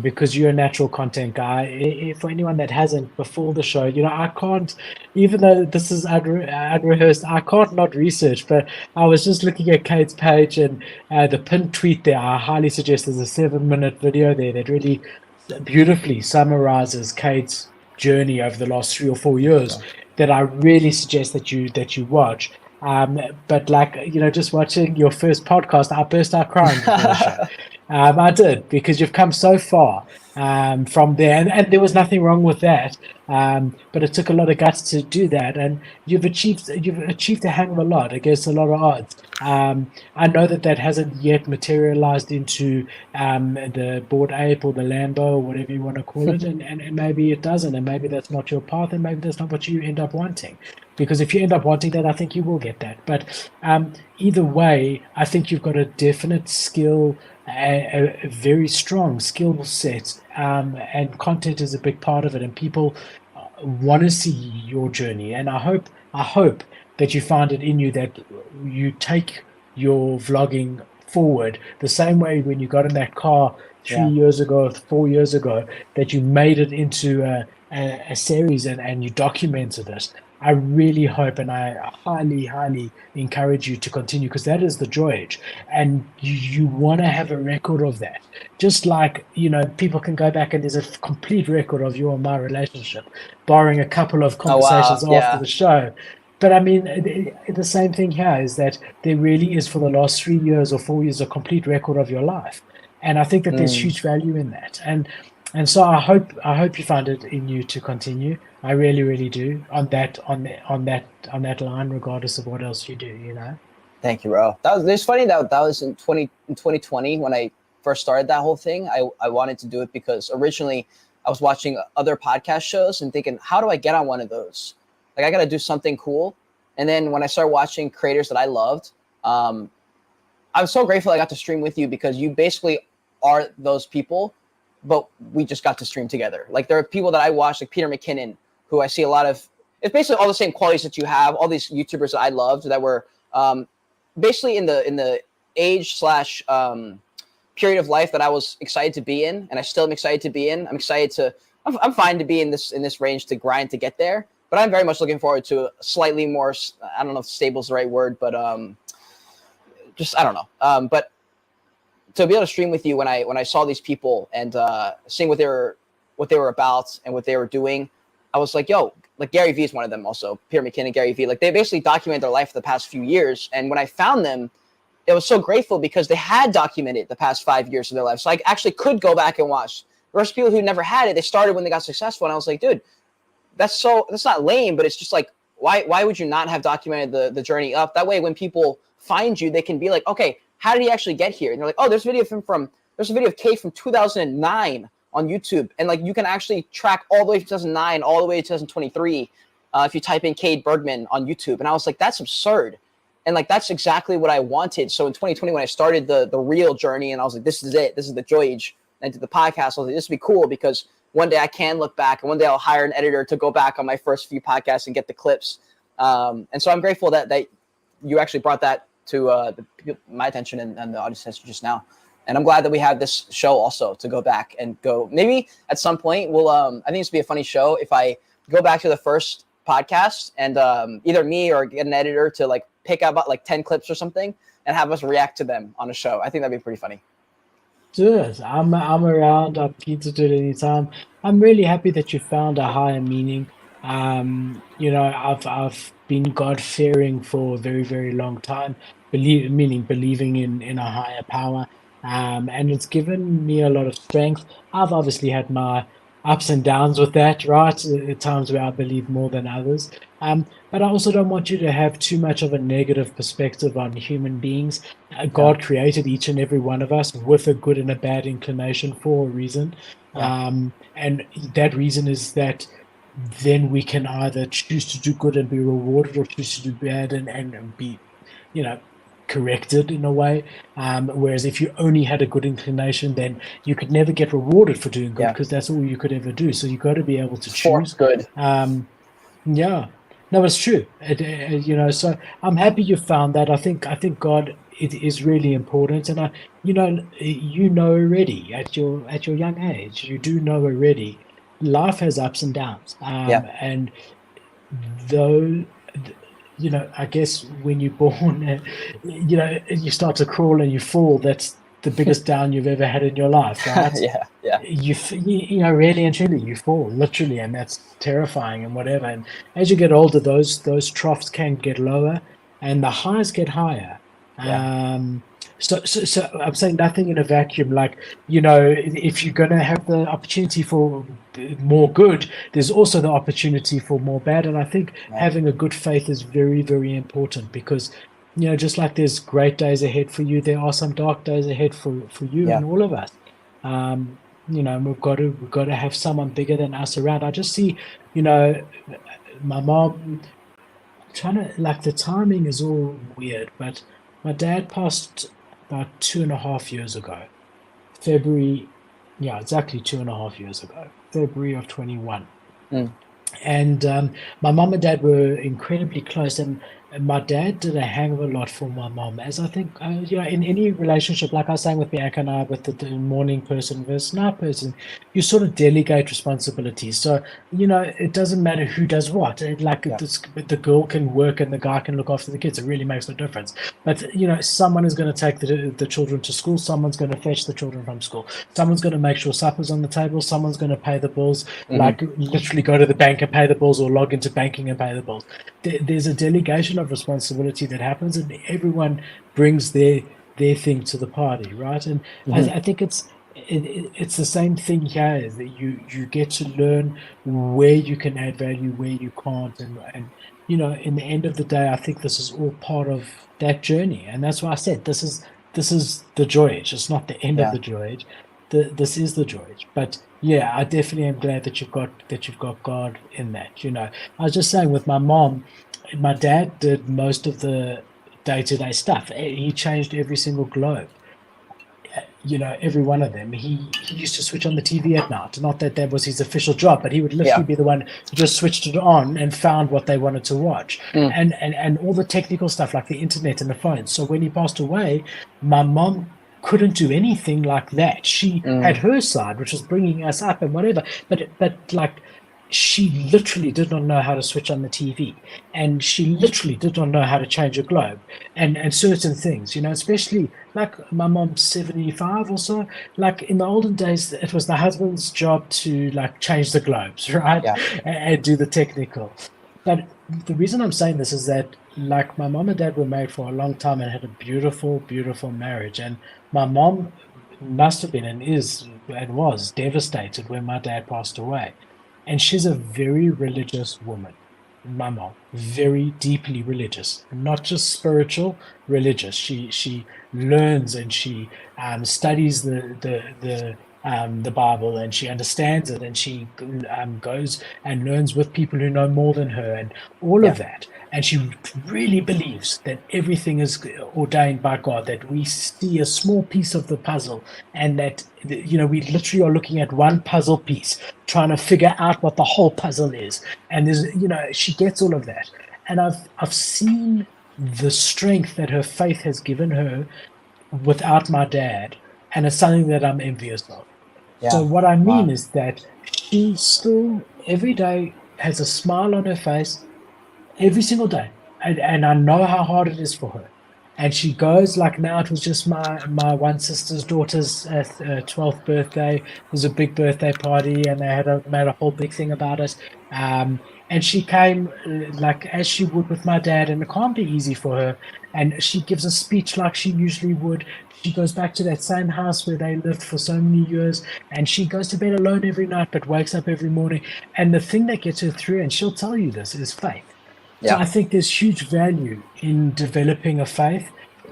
because you're a natural content guy. For anyone that hasn't before the show, I can't, even though this is unrehearsed, I can't not research. But I was just looking at Kate's page and the pinned tweet there. I highly suggest there's a 7-minute video there that really beautifully summarizes Kate's journey over the last 3 or 4 years that I really suggest that you watch. But like, just watching your first podcast, I burst out crying before the show. I did, because you've come so far from there, and there was nothing wrong with that. But it took a lot of guts to do that, and you've achieved a hang of a lot against a lot of odds. I know that hasn't yet materialized into the Bored Ape or the Lambo or whatever you want to call it, and maybe it doesn't, and maybe that's not your path, and maybe that's not what you end up wanting. Because if you end up wanting that, I think you will get that. But either way, I think you've got a definite skill, a very strong skill set, and content is a big part of it. And people want to see your journey. And I hope that you find it in you that you take your vlogging forward the same way when you got in that car 3 years ago, 4 years ago, that you made it into a series and you documented it. I really hope, and I highly, highly encourage you to continue, because that is the joy. And you want to have a record of that. Just like, people can go back and there's a complete record of your and my relationship, barring a couple of conversations after the show. But I mean, the same thing here is that there really is, for the last 3 years or 4 years, a complete record of your life. And I think that there's huge value in that. And so I hope you find it in you to continue. I really, really do, on that line, regardless of what else you do. Thank you, bro. It's funny that was in 2020 when I first started that whole thing. I wanted to do it because originally I was watching other podcast shows and thinking, how do I get on one of those? Like, I got to do something cool. And then when I started watching creators that I loved, I'm so grateful I got to stream with you, because you basically are those people, but we just got to stream together. Like, there are people that I watch, like Peter McKinnon, who I see a lot of. It's basically all the same qualities that you have. All these YouTubers that I loved that were basically in the age / period of life that I was excited to be in, and I still am excited to be in. I'm fine to be in this range to grind to get there, but I'm very much looking forward to a slightly more, I don't know if stable is the right word, but just, I don't know. But to be able to stream with you when I saw these people and seeing what they were about and what they were doing, I was like, yo, like Gary Vee is one of them also. Peter McKinnon, Gary Vee, like they basically documented their life for the past few years. And when I found them, it was so grateful because they had documented the past 5 years of their life. So I actually could go back and watch. Versus people who never had it, they started when they got successful. And I was like, dude, that's not lame, but it's just like, why would you not have documented the journey up? That way, when people find you, they can be like, okay, how did he actually get here? And they're like, oh, there's a video of Kate from 2009 on YouTube. And like, you can actually track all the way to 2009, all the way to 2023. If you type in Cade Bergman on YouTube. And I was like, that's absurd. And like, that's exactly what I wanted. So in 2020, when I started the real journey, and I was like, this is it. This is the Joy Age. And to the podcast, I was like, this would be cool because one day I can look back, and one day I'll hire an editor to go back on my first few podcasts and get the clips. And so I'm grateful that you actually brought that to my attention and the audience attention just now. And I'm glad that we have this show also to go back and go. Maybe at some point we'll. I think this would be a funny show if I go back to the first podcast and either me or get an editor to like pick out about like 10 clips or something and have us react to them on a show. I think that'd be pretty funny. Do it. I'm around. I'm keen to do it anytime. I'm really happy that you found a higher meaning. I've been God fearing for a very, very long time, believing in a higher power. And it's given me a lot of strength. I've obviously had my ups and downs with that, right? At times where I believe more than others. But I also don't want you to have too much of a negative perspective on human beings. Yeah. God created each and every one of us with a good and a bad inclination for a reason. Yeah. And that reason is that then we can either choose to do good and be rewarded, or choose to do bad and be, you know, corrected in a way. Whereas if you only had a good inclination, then you could never get rewarded for doing good, Yeah. because that's all you could ever do. So you got to be able to For choose. good. Yeah, no, it's true. So I'm happy you found that. I think God, it is really important, and you know already at your young age, you do know already. Life has ups and downs, Yeah. and though I guess when you're born, you start to crawl and you fall. That's the biggest down you've ever had in your life, right? Yeah. Yeah. Really and truly, you fall literally, and that's terrifying and whatever. And as you get older, those troughs can get lower, and the highs get higher. Yeah. So I'm saying nothing in a vacuum. Like, if you're going to have the opportunity for more good, there's also the opportunity for more bad. And I think Yeah. having a good faith is very, very important, because just like there's great days ahead for you, there are some dark days ahead for you Yeah. and all of us. Um, we've got to have someone bigger than us around. I just see, you know, my mom trying to, like, the timing is all weird, but my dad passed about 2.5 years ago. February, yeah, exactly 2.5 years ago, February of 21. Mm. And my mom and dad were incredibly close, and my dad did a hang of a lot for my mom, as I think, in any relationship, like I was saying with Bianca and I, with the morning person versus night person, you sort of delegate responsibilities. So, it doesn't matter who does what. Yeah. The girl can work and the guy can look after the kids. It really makes no difference. But, someone is going to take the children to school. Someone's going to fetch the children from school. Someone's going to make sure supper's on the table. Someone's going to pay the bills, Hmm. like literally go to the bank and pay the bills, or log into banking and pay the bills. There's a delegation of responsibility that happens, and everyone brings their thing to the party, right? And Hmm. I think it's the same thing here, is that you get to learn where you can add value, where you can't, and in the end of the day, I think this is all part of that journey, and that's why I said this is the joyage. It's not the end of Yeah. the joyage. This is the joyage. But yeah, I definitely am glad that you've got God in that. I was just saying with my mom, my dad did most of the day-to-day stuff. He changed every single globe, every one of them. He used to switch on the TV at night. Not that that was his official job, but he would literally Yeah. be the one who just switched it on and found what they wanted to watch, Mm. and all the technical stuff like the internet and the phones. So when he passed away, my mom couldn't do anything like that. She Mm. had her side, which was bringing us up and whatever, but like, she literally did not know how to switch on the TV, and she literally did not know how to change a globe, and certain things, especially like my mom's 75 or so. Like in the olden days, it was the husband's job to like change the globes, right? Yeah. And do the technical. But the reason I'm saying this is that, like, my mom and dad were married for a long time and had a beautiful, beautiful marriage. And my mom must have been and is and was devastated when my dad passed away. And she's a very religious woman. My mom, very deeply religious, not just spiritual, religious. She learns, and she studies the Bible, and she understands it, and she goes and learns with people who know more than her, and all Yeah. of that. And she really believes that everything is ordained by God, that we see a small piece of the puzzle, and that, we literally are looking at one puzzle piece, trying to figure out what the whole puzzle is. And she gets all of that. And I've seen the strength that her faith has given her without my dad, and it's something that I'm envious of. So Yeah. what I mean Wow. is that she still every day has a smile on her face, every single day, and I know how hard it is for her. And she goes, like, now it was just my one sister's daughter's 12th birthday. It was a big birthday party, and they made a whole big thing about it. And she came, like, as she would with my dad, and it can't be easy for her. And she gives a speech like she usually would. She goes back to that same house where they lived for so many years, and she goes to bed alone every night, but wakes up every morning. And the thing that gets her through, and she'll tell you this, is faith. So Yeah. I think there's huge value in developing a faith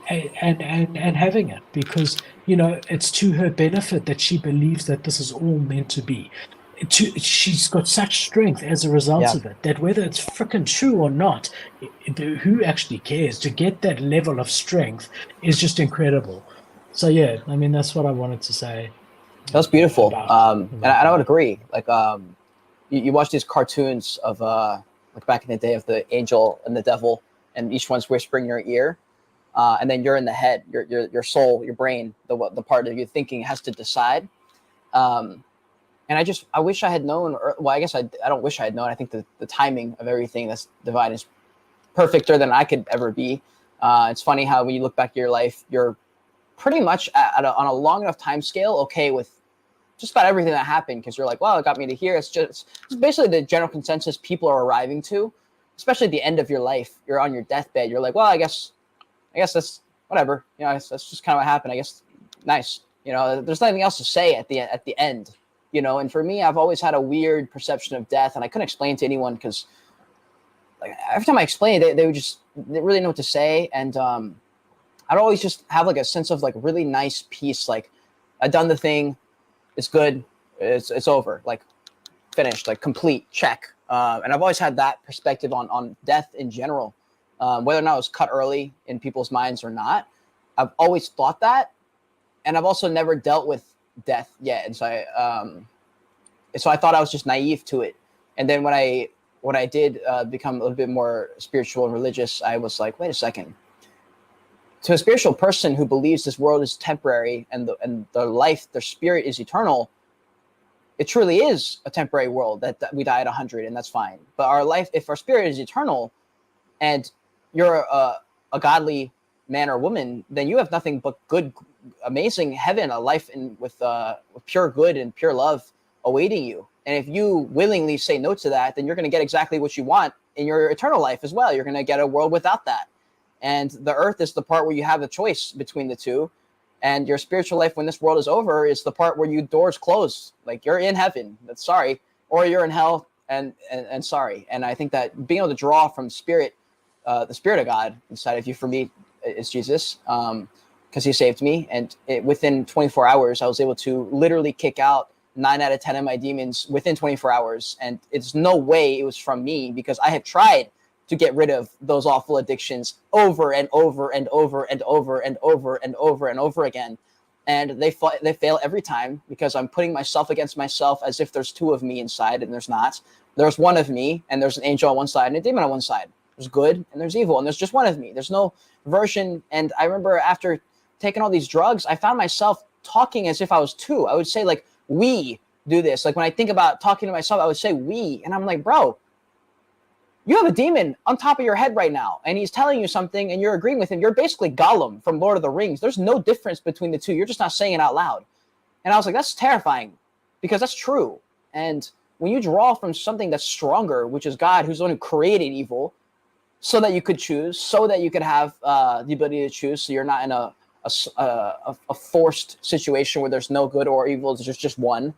and having it because, it's to her benefit that she believes that this is all meant to be. She's got such strength as a result Yeah. of it that whether it's freaking true or not, who actually cares? To get that level of strength is just incredible. So yeah, I mean that's what I wanted to say That's beautiful. about And I would that. agree. Like, you watch these cartoons of like back in the day of the angel and the devil, and each one's whispering in your ear, and then you're in the head, your soul, your brain, the part of you thinking has to decide. Um, and I wish I had known. Well, I guess I don't wish I had known. I think the timing of everything that's divine is perfecter than I could ever be. It's funny how when you look back at your life, you're pretty much on a long enough time scale okay with just about everything that happened because you're like, well, it got me to here. It's basically the general consensus people are arriving to, especially at the end of your life. You're on your deathbed. You're like, well, I guess that's whatever. That's just kind of what happened. I guess nice. There's nothing else to say at the end. And for me, I've always had a weird perception of death, and I couldn't explain to anyone because like every time I explained it, they would just didn't really know what to say, and I'd always just have like a sense of like really nice peace. Like I've done the thing, it's good, it's over, like finished, like complete, check. And I've always had that perspective on death in general, whether or not it was cut early in people's minds or not. I've always thought that, and I've also never dealt with death yet, and so I thought I was just naive to it. And then when I did become a little bit more spiritual and religious, I was like, wait a second. To a spiritual person who believes this world is temporary and their life, their spirit is eternal, it truly is a temporary world that we die at 100 and that's fine. But our life, if our spirit is eternal and you're a godly man or woman, then you have nothing but good, amazing heaven, a life with pure good and pure love awaiting you. And if you willingly say no to that, then you're going to get exactly what you want in your eternal life as well. You're going to get a world without that. And the earth is the part where you have a choice between the two. And your spiritual life, when this world is over, is the part where you doors close. Like you're in heaven, that's sorry, or you're in hell, and sorry. And I think that being able to draw from spirit, the spirit of God inside of you, for me, is Jesus, because he saved me. And within 24 hours, I was able to literally kick out 9 out of 10 of my demons within 24 hours. And it's no way it was from me, because I have tried to get rid of those awful addictions over and over and over and over and over and over and over again. And they fail every time, because I'm putting myself against myself as if there's two of me inside, and there's not. There's one of me, and there's an angel on one side and a demon on one side. There's good and there's evil, and there's just one of me. There's no version. And I remember after taking all these drugs, I found myself talking as if I was two. I would say like, we do this. Like when I think about talking to myself, I would say we. And I'm like, bro, you have a demon on top of your head right now, and he's telling you something, and you're agreeing with him. You're basically Gollum from Lord of the Rings. There's no difference between the two. You're just not saying it out loud. And I was like, that's terrifying, because that's true. And when you draw from something that's stronger, which is God, who's the one who created evil, so that you could choose, so that you could have the ability to choose, so you're not in a forced situation where there's no good or evil, there's just one.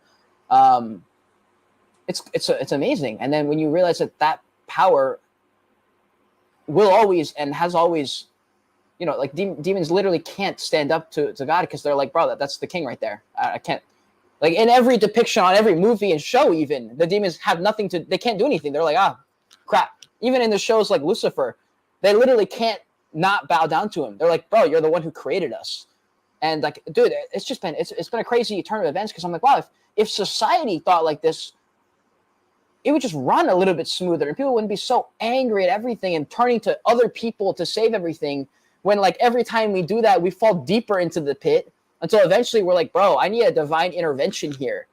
It's amazing. And then when you realize that power will always and has always, like demons literally can't stand up to God, because they're like, bro, that's the king right there. I can't. Like in every depiction on every movie and show, even the demons have nothing to. They can't do anything. They're like, crap. Even in the shows like Lucifer, they literally can't not bow down to him. They're like, bro, you're the one who created us. And like, dude, it's been a crazy turn of events, because I'm like, wow, if society thought like this, it would just run a little bit smoother, and people wouldn't be so angry at everything and turning to other people to save everything, when like every time we do that, we fall deeper into the pit until eventually we're like, bro, I need a divine intervention here.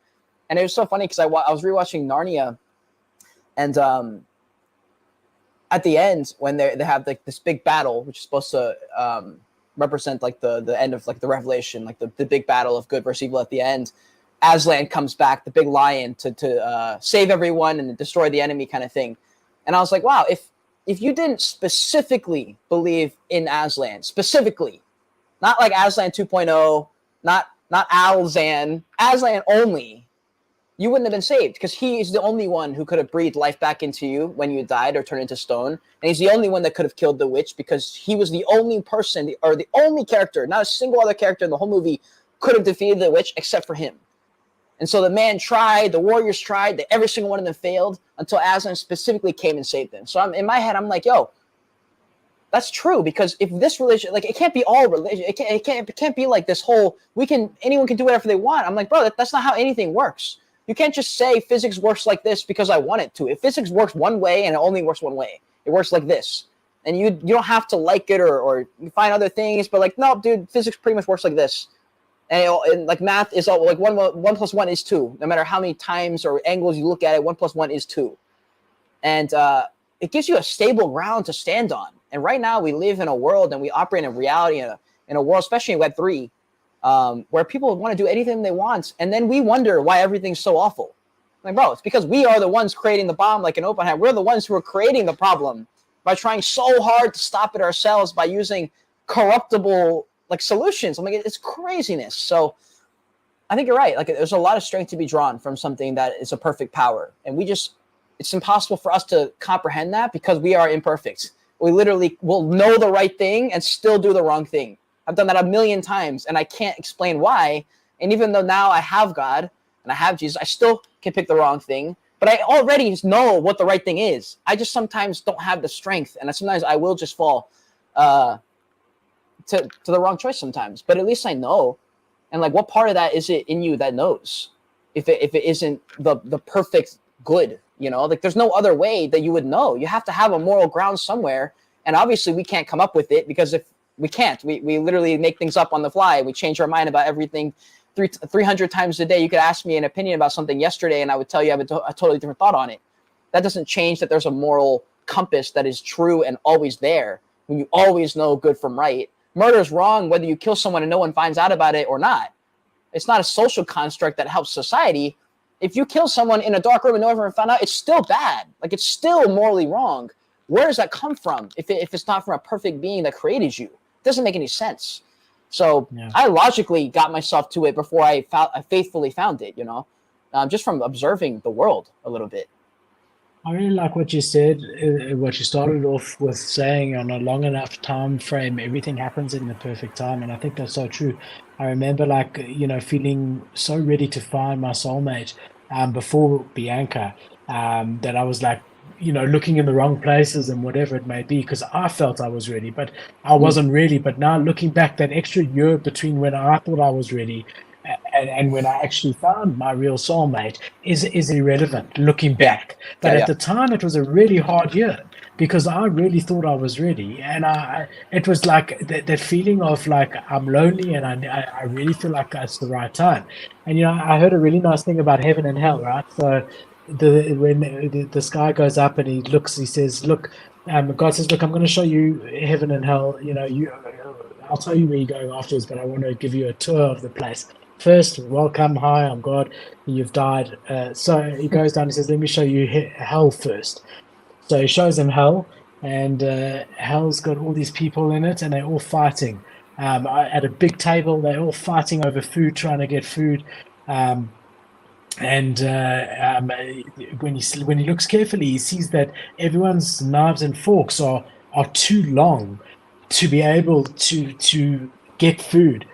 And it was so funny, because I was rewatching Narnia, and at the end, when they have like this big battle, which is supposed to represent like the end of like the Revelation, like the big battle of good versus evil at the end, Aslan comes back, the big lion, to save everyone and destroy the enemy, kind of thing. And I was like, wow, if you didn't specifically believe in Aslan, specifically, not like Aslan 2.0, not Alzan, Aslan only, you wouldn't have been saved because he is the only one who could have breathed life back into you when you died or turned into stone. And he's the only one that could have killed the witch because he was the only person or the only character, not a single other character in the whole movie could have defeated the witch except for him. And so the man tried, the warriors tried, every single one of them failed until Aslan specifically came and saved them. So in my head, I'm like, yo, that's true, because if this religion, like, it can't be all religion. It can't be like this whole, anyone can do whatever they want. I'm like, bro, that's not how anything works. You can't just say physics works like this because I want it to. If physics works one way and it only works one way, it works like this. And you don't have to like it or find other things, but like, no, dude, physics pretty much works like this. And like math is all like 1 plus 1 is 2. No matter how many times or angles you look at it, 1 plus 1 is 2. And it gives you a stable ground to stand on. And right now we live in a world and we operate in reality in a world, especially in Web3, where people want to do anything they want. And then we wonder why everything's so awful. Like, bro, it's because we are the ones creating the bomb, like in Oppenheimer. We're the ones who are creating the problem by trying so hard to stop it ourselves by using corruptible like solutions. I'm like, it's craziness. So I think you're right. Like, there's a lot of strength to be drawn from something that is a perfect power. And it's impossible for us to comprehend that because we are imperfect. We literally will know the right thing and still do the wrong thing. I've done that 1,000,000 times and I can't explain why. And even though now I have God and I have Jesus, I still can pick the wrong thing. But I already know what the right thing is. I just sometimes don't have the strength. And sometimes I will just fall to the wrong choice sometimes. But at least I know. And like, what part of that is it in you that knows if it isn't the perfect good? You know, like, there's no other way that you would know. You have to have a moral ground somewhere. And obviously we can't come up with it, because if we can't, we literally make things up on the fly. We change our mind about everything 300 times a day. You could ask me an opinion about something yesterday and I would tell you I have a totally different thought on it. That doesn't change that there's a moral compass that is true and always there when you always know good from right. Murder is wrong whether you kill someone and no one finds out about it or not. It's not a social construct that helps society. If you kill someone in a dark room and no one ever found out, it's still bad. Like, it's still morally wrong. Where does that come from if it's not from a perfect being that created you? It doesn't make any sense. So yeah. I logically got myself to it before I faithfully found it, you know, just from observing the world a little bit. I really like what you said, what you started off with saying, on a long enough time frame, everything happens in the perfect time. And I think that's so true. I remember, like, you know, feeling so ready to find my soulmate before Bianca, that I was like, you know, looking in the wrong places and whatever it may be, because I felt I was ready, but I wasn't really. But now looking back, that extra year between when I thought I was ready and when I actually found my real soulmate is irrelevant looking back. But at the time, it was a really hard year because I really thought I was ready. And it was like that feeling of like, I'm lonely and I really feel like it's the right time. And, you know, I heard a really nice thing about heaven and hell, right? So when the sky goes up and he says, look, God says, look, I'm going to show you heaven and hell. You know, I'll tell you where you're going afterwards, but I want to give you a tour of the place. First, welcome, hi, I'm God, you've died. So he goes down and says, let me show you hell first. So he shows him hell, and hell's got all these people in it, and they're all fighting. At a big table, they're all fighting over food, trying to get food. When he looks carefully, he sees that everyone's knives and forks are too long to be able to get food.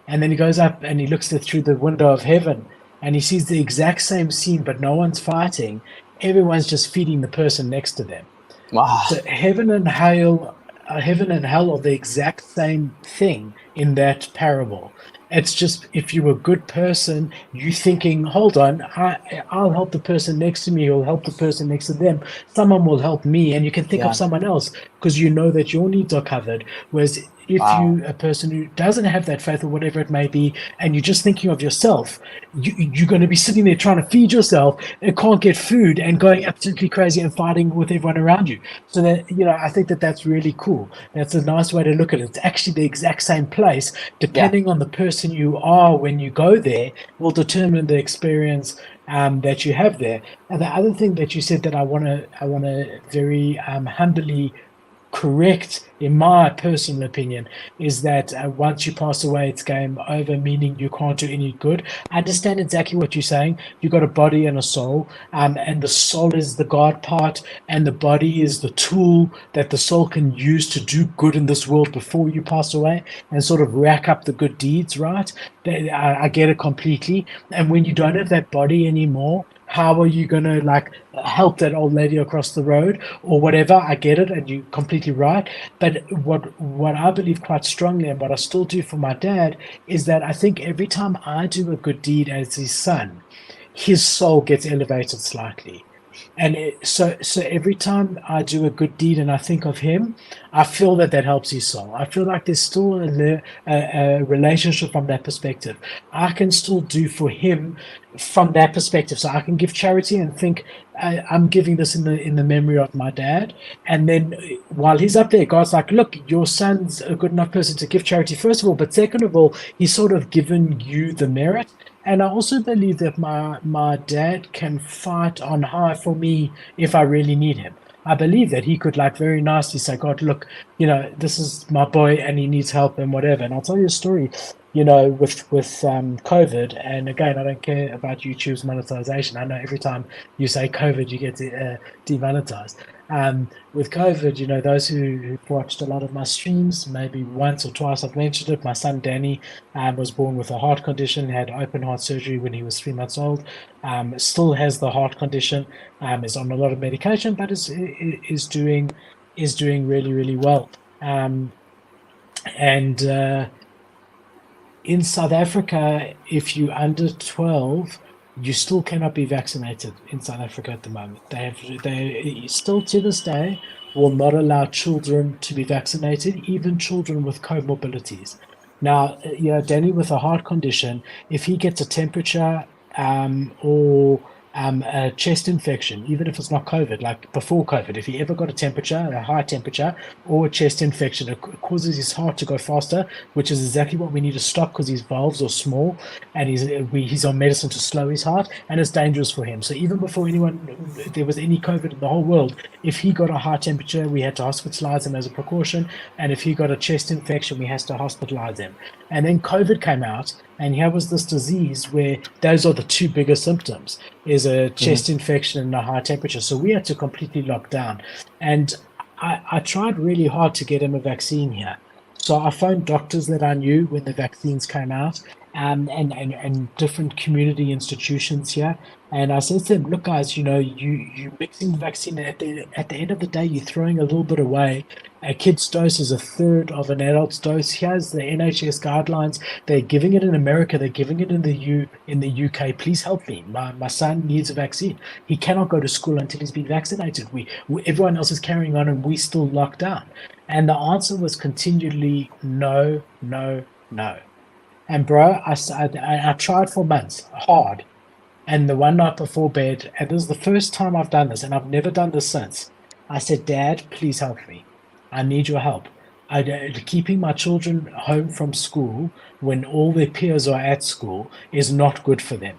And then he goes up and he looks through the window of heaven and he sees the exact same scene, but no one's fighting. Everyone's just feeding the person next to them. Wow. So heaven and hell are the exact same thing in that parable. It's just, if you're a good person, you thinking, hold on, I'll help the person next to me, or help the person next to them. Someone will help me, and you can think of someone else because you know that your needs are covered. Whereas if you're a person who doesn't have that faith or whatever it may be, and you're just thinking of yourself, you're going to be sitting there trying to feed yourself and can't get food and going absolutely crazy and fighting with everyone around you. So that, you know, I think that's really cool. That's a nice way to look at it. It's actually the exact same place, depending on the person you are when you go there, will determine the experience that you have there. And the other thing that you said that I want to very humbly correct, in my personal opinion, is that once you pass away, it's game over, meaning you can't do any good. I understand exactly what you're saying. You got a body and a soul, and the soul is the God part, and the body is the tool that the soul can use to do good in this world before you pass away and sort of rack up the good deeds, right? I get it completely. And when you don't have that body anymore, how are you going to like help that old lady across the road or whatever? I get it, and you're completely right. But what I believe quite strongly, and what I still do for my dad, is that I think every time I do a good deed as his son, his soul gets elevated slightly. And so every time I do a good deed and I think of him, I feel that that helps his soul. I feel like there's still a relationship from that perspective. I can still do for him from that perspective. So I can give charity and think I'm giving this in the memory of my dad. And then while he's up there, God's like, look, your son's a good enough person to give charity, first of all, but second of all, he's sort of given you the merit. And I also believe that my dad can fight on high for me if I really need him. I believe that he could like very nicely say, God, look, this is my boy and he needs help and whatever. And I'll tell you a story, with COVID. And again, I don't care about YouTube's monetization. I know every time you say COVID, you get demonetized. With COVID, those who've watched a lot of my streams, maybe once or twice I've mentioned it. My son Danny was born with a heart condition, had open heart surgery when he was 3 months old. Still has the heart condition, is on a lot of medication, but is doing really, really well. And in South Africa, if you're under 12, you still cannot be vaccinated in South Africa at the moment. They still to this day will not allow children to be vaccinated, even children with comorbidities. Now, Danny with a heart condition, if he gets a temperature or a chest infection, even if it's not COVID, like before COVID, if he ever got a high temperature or a chest infection, it causes his heart to go faster, which is exactly what we need to stop because his valves are small and he's on medicine to slow his heart, and it's dangerous for him. So even before there was any COVID in the whole world, if he got a high temperature, we had to hospitalize him as a precaution. And if he got a chest infection, we had to hospitalize him. And then COVID came out, and here was this disease where those are the two biggest symptoms, is a chest infection and a high temperature. So we had to completely lock down. And I tried really hard to get him a vaccine here. So I phoned doctors that I knew when the vaccines came out, and different community institutions here. And I said to them, look, guys, you mixing the vaccine at the end of the day, you're throwing a little bit away. A kid's dose is a third of an adult's dose. Here's the NHS guidelines. They're giving it in America. They're giving it in the UK. Please help me. My son needs a vaccine. He cannot go to school until he's been vaccinated. Everyone else is carrying on, and we still locked down. And the answer was continually no, no, no. And bro, I tried for months, hard. And the one night before bed, and this is the first time I've done this, and I've never done this since. I said, Dad, please help me. I need your help. Keeping my children home from school when all their peers are at school is not good for them.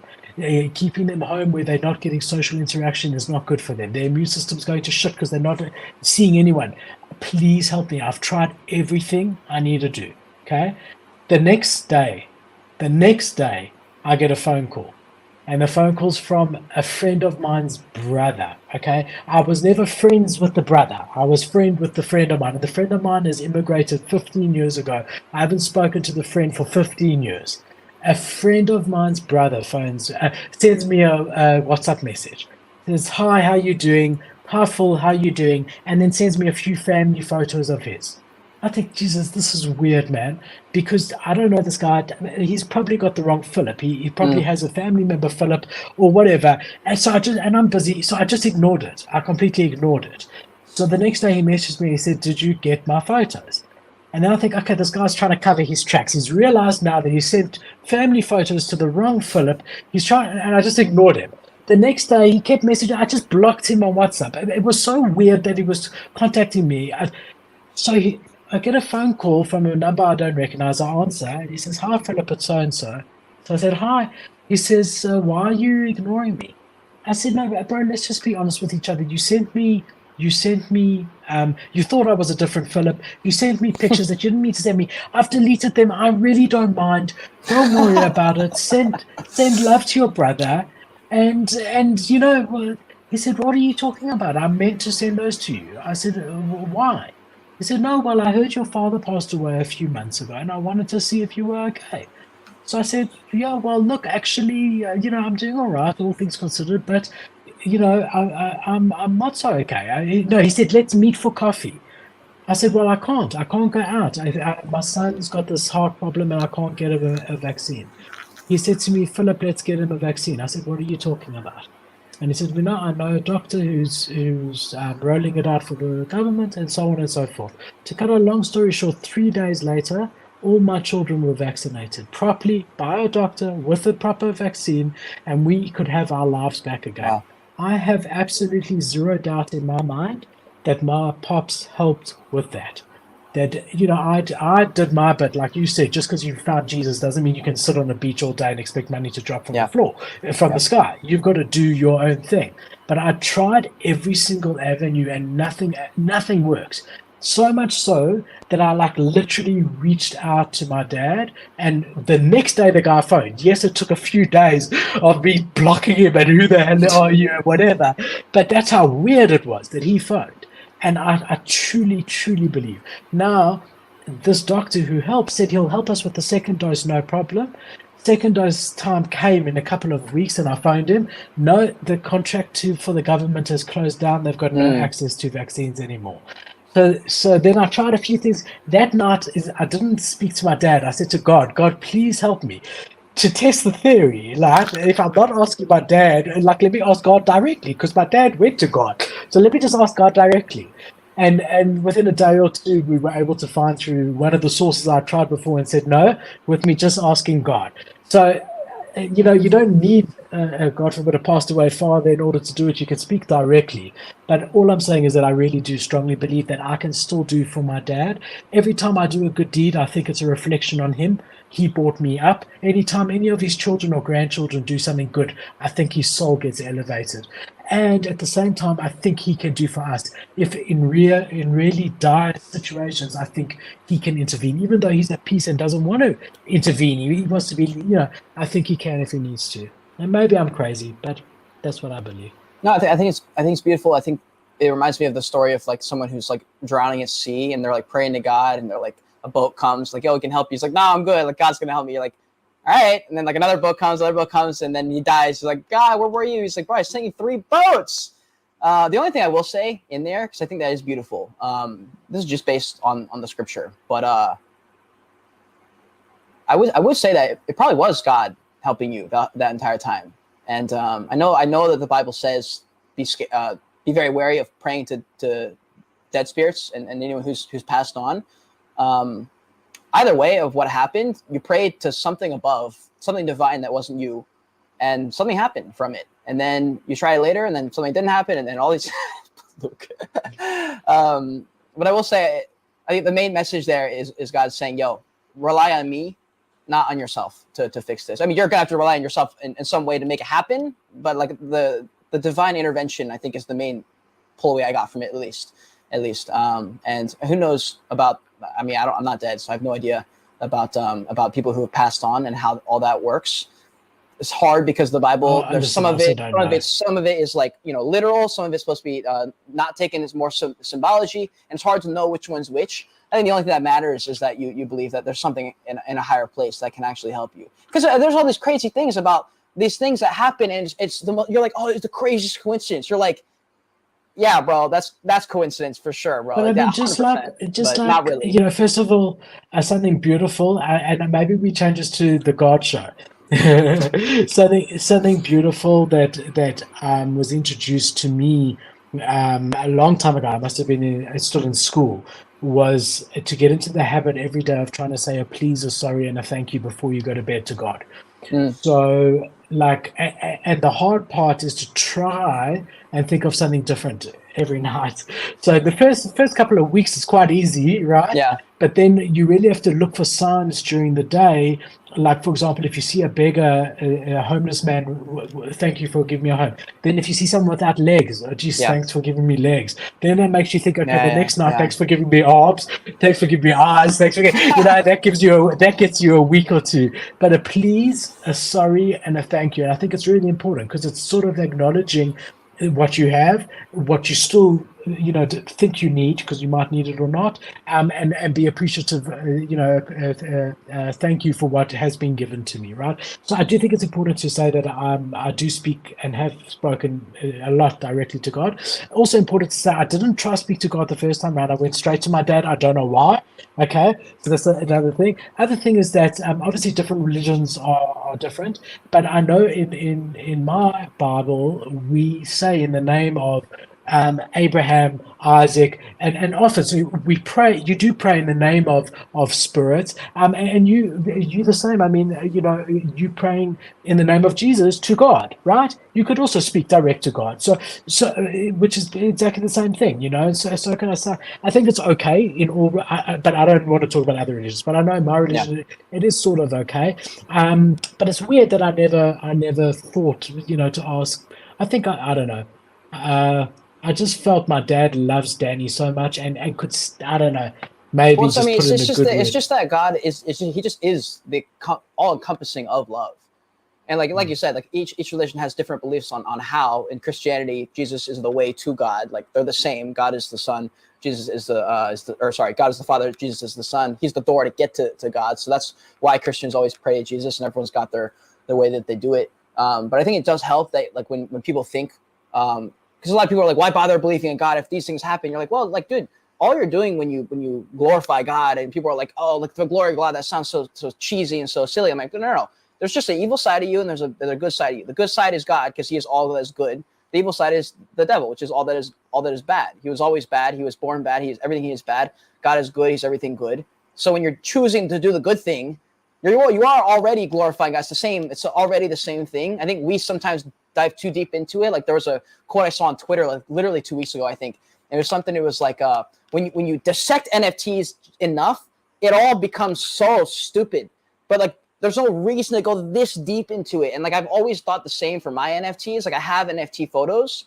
Keeping them home where they're not getting social interaction is not good for them. Their immune system's going to shit because they're not seeing anyone. Please help me. I've tried everything I need to do. Okay? The next day, I get a phone call. And the phone call's from a friend of mine's brother. Okay, I was never friends with the brother. I was friend with the friend of mine. And the friend of mine has immigrated 15 years ago. I haven't spoken to the friend for 15 years. A friend of mine's brother sends me a WhatsApp message. Says, hi, how you doing? Hi, Phil, how you doing? And then sends me a few family photos of his. I think, Jesus, this is weird, man, because I don't know this guy. He's probably got the wrong Philip. He probably has a family member, Philip, or whatever. And so I'm busy. So I just ignored it. I completely ignored it. So the next day he messaged me. He said, did you get my photos? And then I think, okay, this guy's trying to cover his tracks. He's realized now that he sent family photos to the wrong Philip. And I just ignored him. The next day he kept messaging. I just blocked him on WhatsApp. It was so weird that he was contacting me. I get a phone call from a number I don't recognize. I answer. He says, hi, Philip, it's so-and-so. So I said, hi. He says, why are you ignoring me? I said, no, bro, let's just be honest with each other. You sent me You sent me, you thought I was a different Philip. You sent me pictures that you didn't mean to send me. I've deleted them. I really don't mind. Don't worry about it. Send love to your brother. And well, he said, what are you talking about? I meant to send those to you. I said, why? He said, no, well, I heard your father passed away a few months ago, and I wanted to see if you were okay. So I said, yeah, well, look, actually, I'm doing all right, all things considered, but I'm not so okay. No, he said, let's meet for coffee. I said, well, I can't. I can't go out. My son's got this heart problem, and I can't get a vaccine. He said to me, Philip, let's get him a vaccine. I said, what are you talking about? And he said, well, no, I know a doctor who's rolling it out for the government and so on and so forth. To cut a long story short, 3 days later, all my children were vaccinated properly by a doctor with a proper vaccine, and we could have our lives back again. Wow. I have absolutely zero doubt in my mind that my pops helped with that. That I did my bit, like you said. Just because you found Jesus doesn't mean you can sit on a beach all day and expect money to drop from the floor, from the sky. You've got to do your own thing. But I tried every single avenue, and nothing works. So much so that I literally reached out to my dad, and the next day the guy phoned. Yes, it took a few days of me blocking him and who the hell are you, whatever. But that's how weird it was that he phoned. And I truly, truly believe. Now, this doctor who helped said he'll help us with the second dose, no problem. Second dose time came in a couple of weeks, and I phoned him. No, the contract for the government has closed down. They've got no access to vaccines anymore. So then I tried a few things. That night, I didn't speak to my dad. I said to God, please help me to test the theory. Like, if I'm not asking my dad, let me ask God directly, because my dad went to God. So let me just ask God directly. And within a day or two, we were able to find through one of the sources I tried before and said no, with me just asking God. So, you don't need, God forbid, a passed away father in order to do it. You can speak directly. But all I'm saying is that I really do strongly believe that I can still do for my dad. Every time I do a good deed, I think it's a reflection on him. He brought me up. Anytime any of his children or grandchildren do something good, I think his soul gets elevated. And at the same time, I think he can do for us. If in really dire situations, I think he can intervene, even though he's at peace and doesn't want to intervene. He wants to be, I think he can if he needs to. And maybe I'm crazy, but that's what I believe. No, I think it's beautiful. I think it reminds me of the story of someone who's drowning at sea, and they're praying to God, and they're a boat comes, yo, we can help you. He's no, I'm good. God's gonna help me. You're all right. And then another boat comes, and then he dies. He's God, where were you? He's bro, I sent you 3 boats. The only thing I will say in there, because I think that is beautiful. This is just based on the scripture, but I would say that it probably was God helping you that entire time. And I know that the Bible says be very wary of praying to dead spirits and anyone who's passed on. Either way of what happened, you prayed to something above, something divine that wasn't you, and something happened from it. And then you try it later, and then something didn't happen, and then all these. Luke. But I will say, I think the main message there is God saying, "Yo, rely on me, not on yourself to fix this." I mean, you're gonna have to rely on yourself in some way to make it happen, but the divine intervention, I think, is the main pullaway I got from it, at least. And who knows about? I mean, I'm not dead, so I have no idea about people who have passed on and how all that works. It's hard because the Bible, there's some of it is literal. Some of it's supposed to be not taken as more symbology, and it's hard to know which one's which. I think the only thing that matters is that you believe that there's something in a higher place that can actually help you. Because there's all these crazy things about these things that happen, and you're oh, it's the craziest coincidence. You're yeah, bro, that's coincidence for sure, bro. But I mean, just like not really. First of all, something beautiful, and maybe we change this to the God show. something beautiful that was introduced to me a long time ago. I must have been still in school. Was to get into the habit every day of trying to say a please, a sorry, and a thank you before you go to bed to God. So and the hard part is to try and think of something different every night. So the first couple of weeks is quite easy, right? Yeah. But then you really have to look for signs during the day. Like, for example, if you see a beggar, a homeless man, thank you for giving me a home. Then if you see someone without legs, oh, geez, Yeah. thanks for giving me legs. Then that makes you think, okay, the Yeah, next night, yeah. thanks for giving me arms, thanks for giving me eyes, thanks for that gets you a week or two. But a please, a sorry, and a thank you. And I think it's really important because it's sort of acknowledging what you have, what you still think you need because you might need it or not, and be appreciative. Thank you for what has been given to me, right? So I do think it's important to say that I do speak and have spoken a lot directly to God. Also important to say I didn't try to speak to God the first time around. I went straight to my dad. I don't know why. Okay, so that's another thing. Other thing is that obviously different religions are different, but I know in my Bible we say in the name of Abraham, Isaac, and often so we pray. You do pray in the name of spirits, and you the same. I mean, you praying in the name of Jesus to God, right? You could also speak direct to God, which is exactly the same thing, So can I say? I think it's okay in all, but I don't want to talk about other religions. But I know my religion, it is sort of okay. But it's weird that I never thought, to ask. I think I don't know. I just felt my dad loves Danny so much, and could I don't know, maybe Well, so, I just mean, put in a good it's word. just that God he just is the all encompassing of love. And like you said, like each religion has different beliefs on how. In Christianity, Jesus is the way to God. Like they're the same. God is the Son. Jesus is God is the Father. Jesus is the Son. He's the door to get to God. So that's why Christians always pray to Jesus, and everyone's got their way that they do it. But I think it does help that like when people think, because a lot of people are like, why bother believing in God if these things happen? You're like, well, like, dude, all you're doing when you glorify God, and people are like, oh, like the glory of God, that sounds so cheesy and so silly. I'm like, no. There's just an evil side of you, and there's a good side of you. The good side is God because He is all that is good. The evil side is the devil, which is all that is bad. He was always bad. He was born bad. He is everything. He is bad. God is good. He's everything good. So when you're choosing to do the good thing, you are already glorifying God. It's the same. It's already the same thing. I think we sometimes dive too deep into it. Like there was a quote I saw on Twitter like literally 2 weeks ago, I think. And it was something. It was like when you dissect NFTs enough, it all becomes so stupid. But like there's no reason to go this deep into it. And like I've always thought the same for my NFTs. Like I have NFT photos,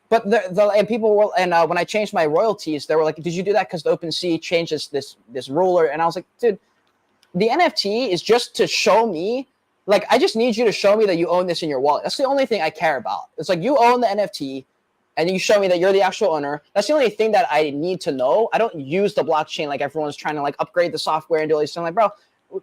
but and people were when I changed my royalties, they were like, "Did you do that because the OpenSea changed this ruler?" And I was like, "Dude, the NFT is just to show me. Like I just need you to show me that you own this in your wallet. That's the only thing I care about. It's like you own the NFT." And you show me that you're the actual owner. That's the only thing that I need to know. I don't use the blockchain like everyone's trying to like upgrade the software and do all these things. Like, bro,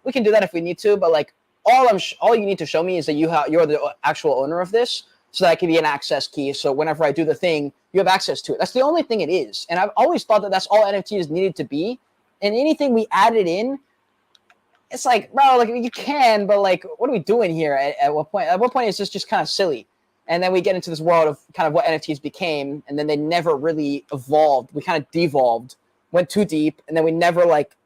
we can do that if we need to, but like all you need to show me is that you're the actual owner of this, so that can be an access key. So whenever I do the thing, you have access to it. That's the only thing it is. And I've always thought that that's all NFTs needed to be. And anything we added in, it's like, bro, like you can, but like, what are we doing here? At what point? At what point is this just kind of silly? And then we get into this world of kind of what NFTs became, and then they never really evolved. We kind of devolved, went too deep, and then we never like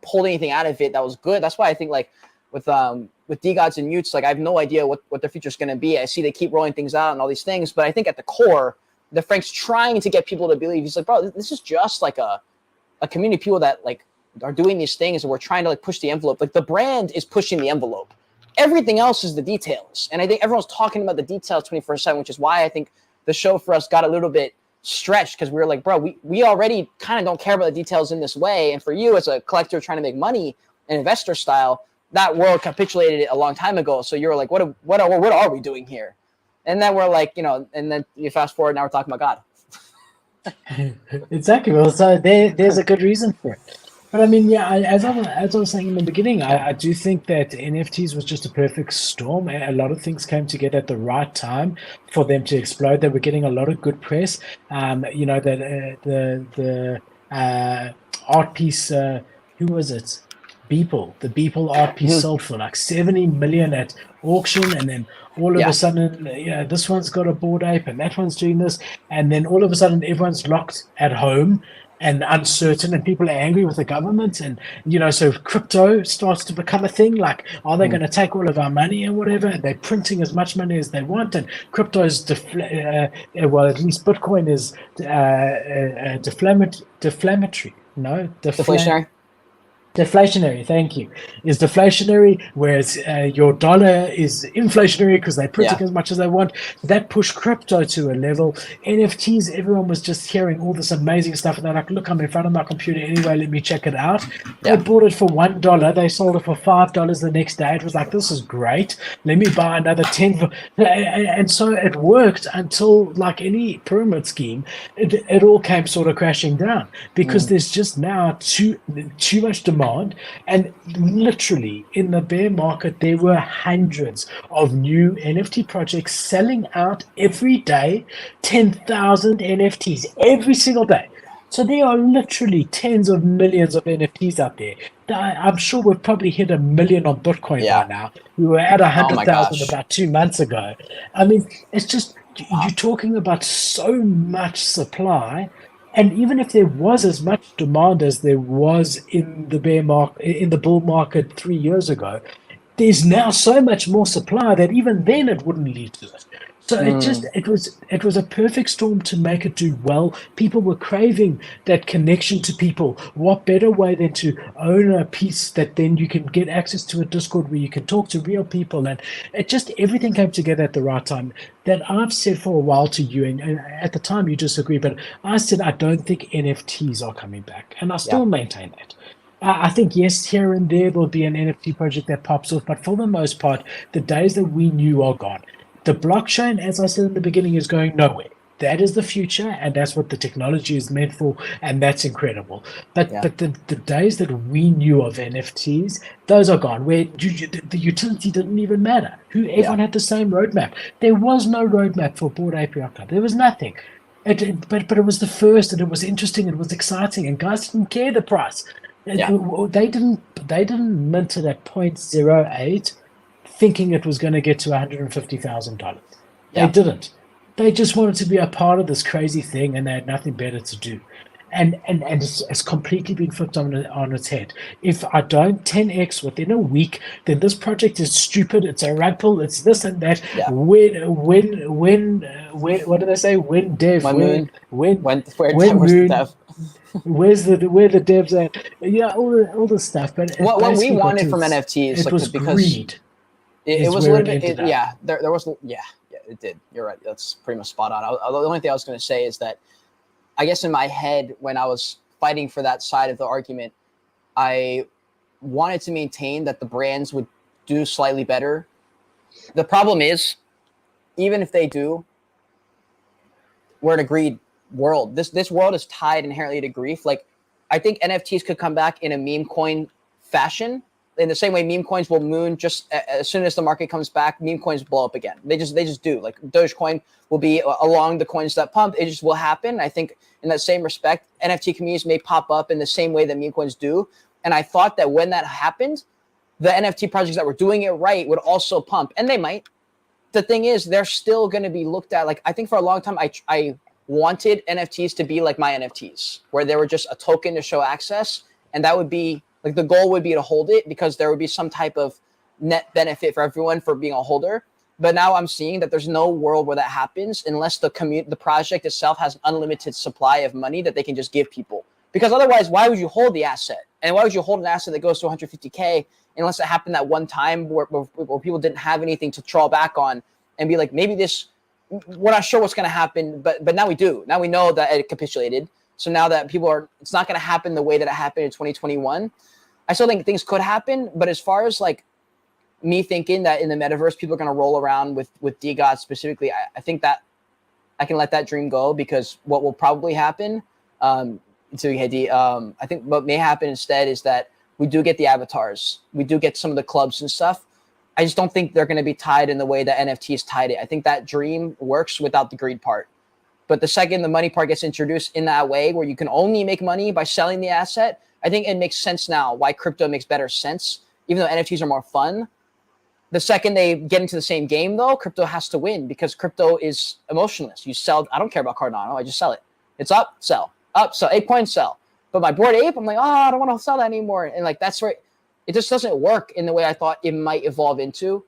pulled anything out of it that was good. That's why I think like with DeGods and Utes, like I have no idea what their future is going to be. I see they keep rolling things out and all these things, but I think at the core, the Frank's trying to get people to believe. He's like, bro, this is just like a community of people that like are doing these things, and we're trying to like push the envelope. Like the brand is pushing the envelope. Everything else is the details. And I think everyone's talking about the details 24/7, which is why I think the show for us got a little bit stretched, because we were like, bro, we already kind of don't care about the details in this way. And for you as a collector trying to make money, an investor style, that world capitulated a long time ago. So you're like, what are we doing here? And then we're like, and then you fast forward, now we're talking about God. Exactly. Well, so there's a good reason for it. But I mean, yeah, as I was saying in the beginning, I do think that NFTs was just a perfect storm. A lot of things came together at the right time for them to explode. They were getting a lot of good press. That the art piece, who was it? Beeple. The Beeple art piece sold for like 70 million at auction, and then all of a sudden, this one's got a Bored Ape, and that one's doing this, and then all of a sudden, everyone's locked at home. and uncertain, and people are angry with the government, and so crypto starts to become a thing. Like, are they Mm. going to take all of our money and whatever? And they're printing as much money as they want, and crypto is well, at least Bitcoin is deflammatory. No, Deflationary. deflationary, thank you, is deflationary, whereas your dollar is inflationary because they're printing Yeah. as much as they want. That pushed crypto to a level. NFTs, everyone was just hearing all this amazing stuff, and they're like, look, I'm in front of my computer anyway, let me check it out. They Yeah. bought it for $1, they sold it for $5 the next day. It was like, this is great, let me buy another 10. And so it worked until, like any pyramid scheme, it all came sort of crashing down because Mm. there's just now too much demand. And literally in the bear market, there were hundreds of new NFT projects selling out every day, 10,000 NFTs every single day. So there are literally tens of millions of NFTs out there. I'm sure we've probably hit 1 million on Bitcoin by Yeah. now. We were at Oh my 100,000 gosh. about 2 months ago. I mean, it's just, you're talking about so much supply, and even if there was as much demand as there was in the bear market, in the bull market 3 years ago, there's now so much more supply that even then it wouldn't lead to it. So Mm. it was a perfect storm to make it do well. People were craving that connection to people. What better way than to own a piece that then you can get access to a Discord where you can talk to real people, and it just everything came together at the right time. That I've said for a while to you, and at the time you disagree, but I said I don't think NFTs are coming back, and I Yeah. still maintain that. I think, yes, here and there there'll be an NFT project that pops off, but for the most part, the days that we knew are gone. The blockchain, as I said in the beginning, is going nowhere. That is the future, and that's what the technology is meant for, and that's incredible. But Yeah. the days that we knew of NFTs, those are gone. Where the utility didn't even matter. Who Yeah. everyone had the same roadmap. There was no roadmap for Bored Ape Yacht Club. There was nothing. But it was the first, and it was interesting, it was exciting, and guys didn't care the price. Yeah. They didn't mint it at 0.08 thinking it was going to get to $150,000. They Yeah. didn't. They just wanted to be a part of this crazy thing, and they had nothing better to do. And it's completely been flipped on its head. If I don't 10x within a week, then this project is stupid. It's a rug pull. It's this and that. Yeah. When what do they say? When dev, When where moon. when Where when where's the moon, dev? where the devs at? Yeah, all the stuff. But it What we basically got wanted to from NFTs, it like was because greed it is was a where little it bit. ended up. Yeah. There was. Yeah. It did. You're right. That's pretty much spot on. The only thing I was going to say is that I guess in my head when I was fighting for that side of the argument, I wanted to maintain that the brands would do slightly better. The problem is, even if they do, we're in a greed world. This world is tied inherently to grief. Like, I think NFTs could come back in a meme coin fashion. In the same way, meme coins will moon just as soon as the market comes back. Meme coins blow up again. They just do. Like Dogecoin will be along the coins that pump. It just will happen. I think in that same respect, NFT communities may pop up in the same way that meme coins do. And I thought that when that happened, the NFT projects that were doing it right would also pump, and they might. The thing is, they're still going to be looked at. Like, I think for a long time, I wanted NFTs to be like my NFTs, where they were just a token to show access, and that would be like the goal would be to hold it because there would be some type of net benefit for everyone for being a holder. But now I'm seeing that there's no world where that happens unless the project itself has an unlimited supply of money that they can just give people. Because otherwise, why would you hold the asset? And why would you hold an asset that goes to 150K unless it happened that one time where people didn't have anything to draw back on and be like, maybe this, we're not sure what's going to happen, but now we do. Now we know that it capitulated. So now that people are, it's not going to happen the way that it happened in 2021. I still think things could happen, but as far as like me thinking that in the metaverse, people are going to roll around with DeGod specifically, I think that I can let that dream go because what will probably happen, I think what may happen instead is that we do get the avatars. We do get some of the clubs and stuff. I just don't think they're going to be tied in the way that NFTs tied it. I think that dream works without the greed part. But the second the money part gets introduced in that way where you can only make money by selling the asset, I think it makes sense now why crypto makes better sense, even though NFTs are more fun. The second they get into the same game, though, crypto has to win because crypto is emotionless. You sell, I don't care about Cardano, I just sell it. It's up, sell. up, sell, 8 coins, sell. But my Bored Ape, I'm like, I don't want to sell that anymore. And like that's where it just doesn't work in the way I thought it might evolve into.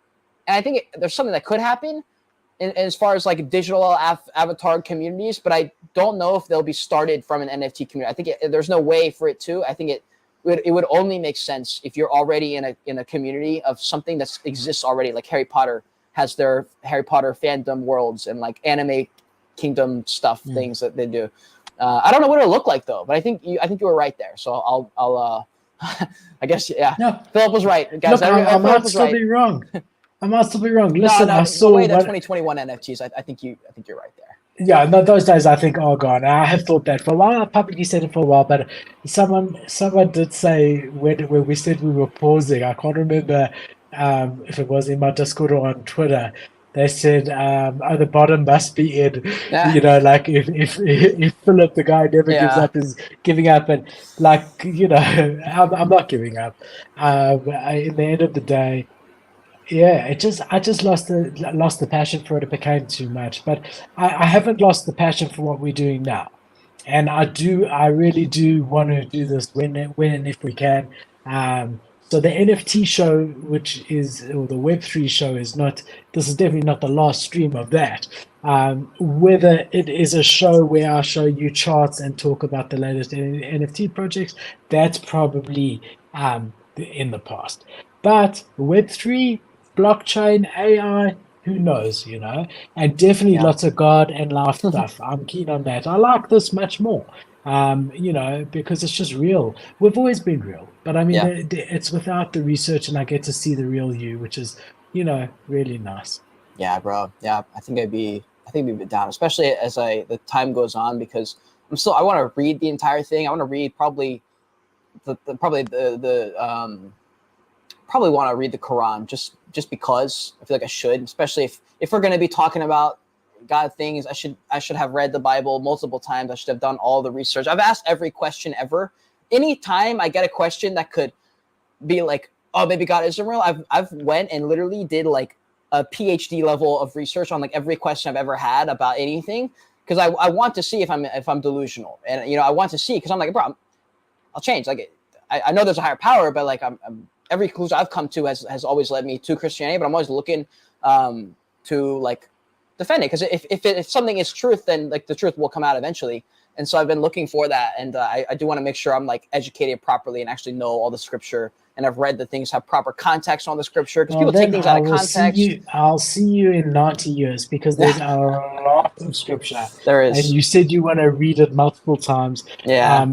And I think there's something that could happen as far as like digital avatar communities, but I don't know if they'll be started from an NFT community. I think there's no way for it to. I think it would only make sense if you're already in a community of something that exists already, like Harry Potter has their Harry Potter fandom worlds and like anime kingdom stuff things that they do. I don't know what it'll look like though, but I think you were right there. So I'll I guess No. Philip was right, guys. Look, I might still be wrong. I might still be wrong. Listen, I saw the way that 2021 NFTs. I think you're right there. Yeah, no, those days I think are gone. I have thought that for a while. I publicly said it for a while, but someone did say when we said we were pausing. I can't remember if it was in my Discord or on Twitter. They said, "Oh, the bottom must be in." Yeah. You know, like if Philip, the guy never gives up, is giving up, and like I'm not giving up. In the end of the day. Yeah, I just lost the passion for it. It became too much, but I haven't lost the passion for what we're doing now, and I really do want to do this when and if we can. So the NFT show, or the Web3 show, is not. This is definitely not the last stream of that. Whether it is a show where I show you charts and talk about the latest NFT projects, that's probably in the past. But Web3, blockchain, AI, who knows, and definitely lots of God and life stuff. I'm keen on that. I like this much more, because it's just real. We've always been real, but I mean, it's without the research, and I get to see the real you, which is, really nice. Yeah, bro. Yeah, I think I'd be down, especially as the time goes on, because I want to read the entire thing. I want to read probably probably want to read the Quran just because I feel like I should, especially if we're going to be talking about God things. I should have read the Bible multiple times. I should have done all the research. I've asked every question ever. Anytime I get a question that could be like, oh, maybe God isn't real, I've went and literally did like a PhD level of research on like every question I've ever had about anything, because I want to see if I'm delusional, and I want to see, because I'm like, bro, I'll change. Like I know there's a higher power, but like I'm every conclusion I've come to has always led me to Christianity, but I'm always looking to like defend it, because if something is truth, then like the truth will come out eventually. And so I've been looking for that, and I do want to make sure I'm like educated properly and actually know all the scripture, and I've read the things, have proper context on the scripture, because people take things out of context. I'll see you in 90 years, because there's a lot of scripture. There is. And you said you want to read it multiple times. Yeah.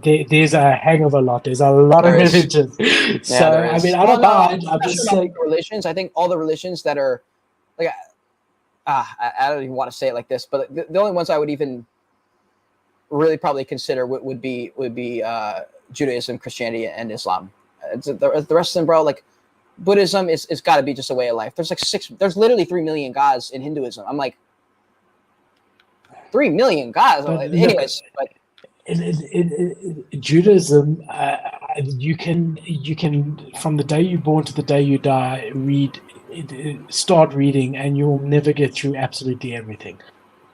There's a hang of a lot. There's a lot of religions. So, I mean, I don't mind. I'm just saying. Religions, I think all the religions that are, like, I don't even want to say it like this, but the only ones I would even really probably consider would be Judaism, Christianity, and Islam. The rest of them, bro, like Buddhism is got to be just a way of life. There's literally 3 million gods in Hinduism. I'm like, 3 million gods. Anyways, but Judaism, you can from the day you're born to the day you die, start reading, and you'll never get through absolutely everything.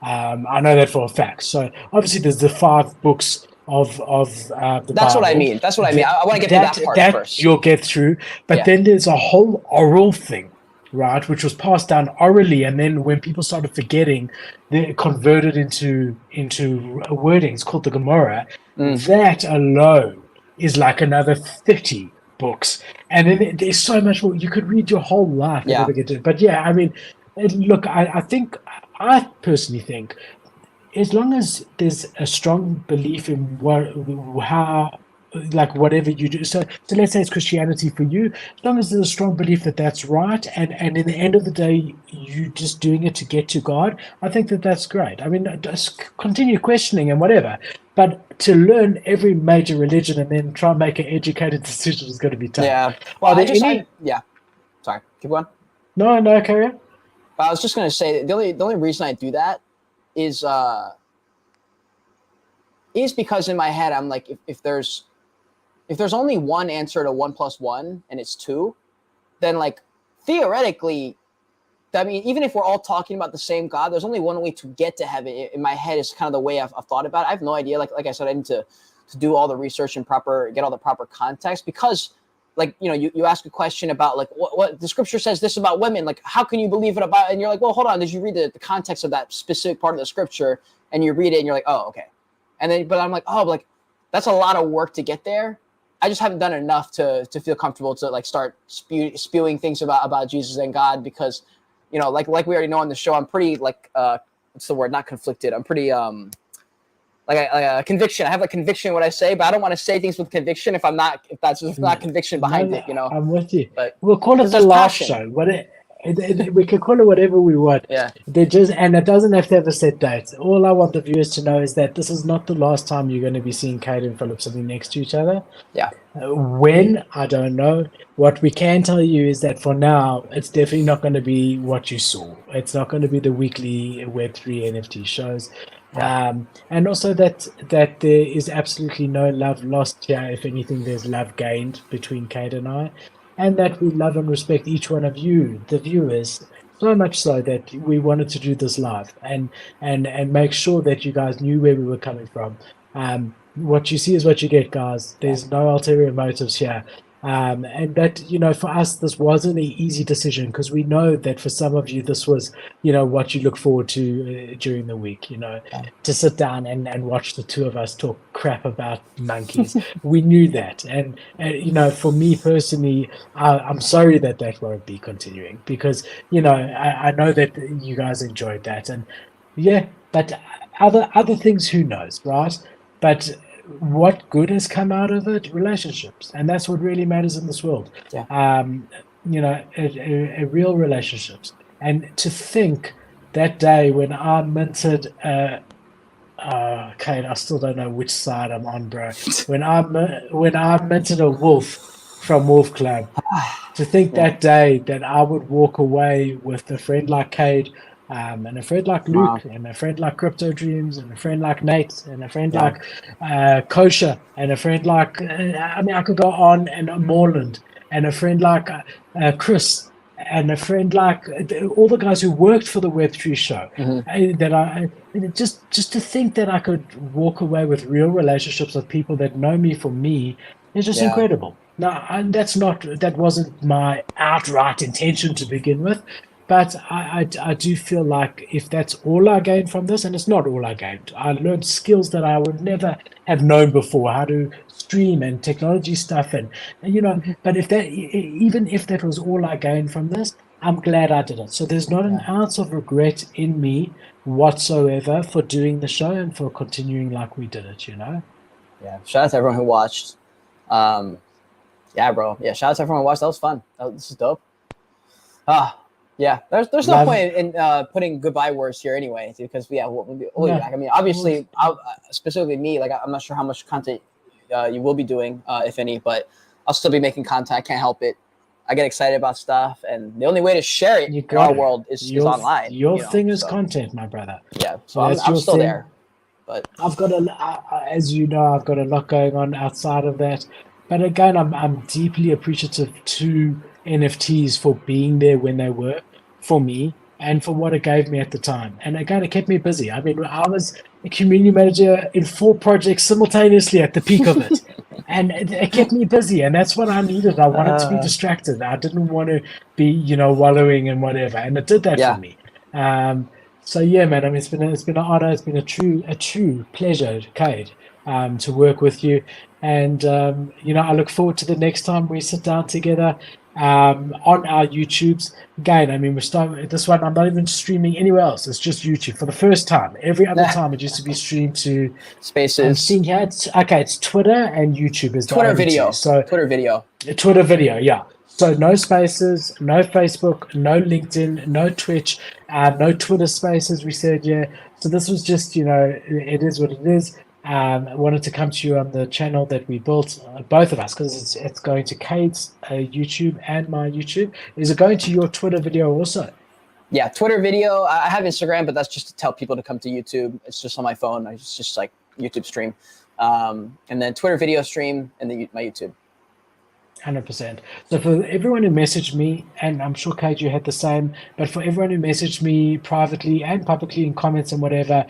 I know that for a fact. So obviously there's the 5 books of the That's Bible. what I mean. That's what I mean. I want to get to that part first. You'll get through. But then there's a whole oral thing, right, which was passed down orally, and then when people started forgetting, they converted into wordings called the Gemara. That alone is like another 30 books. And then there's so much more. You could read your whole life and never get to it. But yeah, I mean, look, I personally think, as long as there's a strong belief in how, like, whatever you do. So let's say it's Christianity for you. As long as there's a strong belief that that's right, and in the end of the day, you just doing it to get to God, I think that's great. I mean, just continue questioning and whatever. But to learn every major religion and then try and make an educated decision is going to be tough. Yeah. Well, sorry, keep going. No, carry on. I was just going to say the only reason I do that is because in my head I'm like, if there's only one answer to 1 + 1 and it's 2, then like theoretically I mean, even if we're all talking about the same God, there's only one way to get to heaven. In my head, is kind of the way I've thought about it. I have no idea. Like I said, I need to do all the research and get all the proper context, because like, you ask a question about like what the scripture says this about women, like how can you believe it about, and you're like, well, hold on, did you read the context of that specific part of the scripture? And you read it and you're like, oh, okay. And then, but I'm like, oh, like that's a lot of work to get there. I just haven't done enough to feel comfortable to like start spewing things about Jesus and God, because, like we already know on the show, I'm pretty like, what's the word? Not conflicted. I'm pretty, like a conviction. I have a conviction in what I say, but I don't want to say things with conviction if that's not conviction behind it, I'm with you. But we'll call it the live show. We can call it whatever we want. Yeah. And it doesn't have to have a set date. All I want the viewers to know is that this is not the last time you're going to be seeing Cade and Philip sitting next to each other. Yeah. When, I don't know. What we can tell you is that for now, it's definitely not going to be what you saw. It's not going to be the weekly Web3 NFT shows. Yeah. And also that there is absolutely no love lost here. If anything, there's love gained between Cade and I. And that we love and respect each one of you, the viewers, so much so that we wanted to do this live and make sure that you guys knew where we were coming from. What you see is what you get, guys. There's no ulterior motives here. And that, for us, this wasn't an easy decision, because we know that for some of you, this was, what you look forward to during the week, to sit down and watch the two of us talk crap about monkeys. We knew that. And for me personally, I'm sorry that won't be continuing, because, I know that you guys enjoyed that. And yeah, but other things, who knows, right? But what good has come out of it? Relationships, and that's what really matters in this world. Yeah. A real relationships. And to think that day when I minted, okay, I still don't know which side I'm on, bro. When I minted a wolf from Wolf Club, to think that day that I would walk away with a friend like Cade, and a friend like Luke, and a friend like Crypto Dreams, and a friend like Nate, and a friend like Kosher, and a friend like, I could go on, and Morland, and a friend like Chris, and a friend like all the guys who worked for the Web3 show. That I just to think that I could walk away with real relationships with people that know me for me is just incredible. Now, and that wasn't my outright intention to begin with. But I do feel like if that's all I gained from this, and it's not all I gained, I learned skills that I would never have known before, how to stream and technology stuff, and but even if that was all I gained from this, I'm glad I did it. So there's not an ounce of regret in me whatsoever for doing the show and for continuing like we did it, Yeah. Shout out to everyone who watched. Yeah, bro. Yeah, shout out to everyone who watched. That was fun. This is dope. Yeah, there's no point in putting goodbye words here anyway, because we'll be back. I mean, obviously, specifically me, like I'm not sure how much content you will be doing, if any, but I'll still be making content. I can't help it. I get excited about stuff, and the only way to share it in our world is online. Your thing is content, my brother. Yeah, so I'm still there. But I've got as you know, I've got a lot going on outside of that. But again, I'm deeply appreciative to NFTs for being there when they were for me and for what it gave me at the time. And again, it kept me busy. I mean, I was a community manager in 4 projects simultaneously at the peak of it. And it kept me busy, and that's what I needed. I wanted to be distracted. I didn't want to be, wallowing and whatever. And it did that for me. So yeah, man. I mean, it's been an honor. It's been a true pleasure, Cade, to work with you. And I look forward to the next time we sit down together on our YouTubes. Again, I mean, we're starting this one. I'm not even streaming anywhere else. It's just YouTube for the first time. Every other time it used to be streamed to Spaces. I'm seeing here. It's Twitter and YouTube is Twitter video. So Twitter video, yeah. So no Spaces, no Facebook, no LinkedIn, no Twitch, no Twitter Spaces. We said, yeah. So this was just, it is what it is. I wanted to come to you on the channel that we built, both of us, because it's going to Cade's YouTube and my YouTube. Is it going to your Twitter video also? Yeah, Twitter video. I have Instagram, but that's just to tell people to come to YouTube. It's just on my phone. It's just like YouTube stream. And then Twitter video stream and then my YouTube. 100%. So for everyone who messaged me, and I'm sure Kate, you had the same, but for everyone who messaged me privately and publicly in comments and whatever,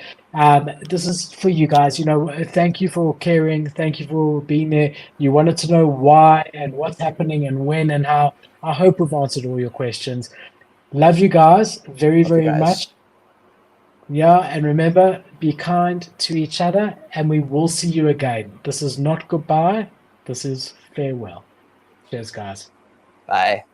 this is for you guys. You know, thank you for caring. Thank you for being there. You wanted to know why and what's happening and when and how. I hope we've answered all your questions. Love you guys very, Love you very guys. much. Yeah, and remember, be kind to each other, and we will see you again. This is not goodbye. This is farewell. Cheers, guys. Bye.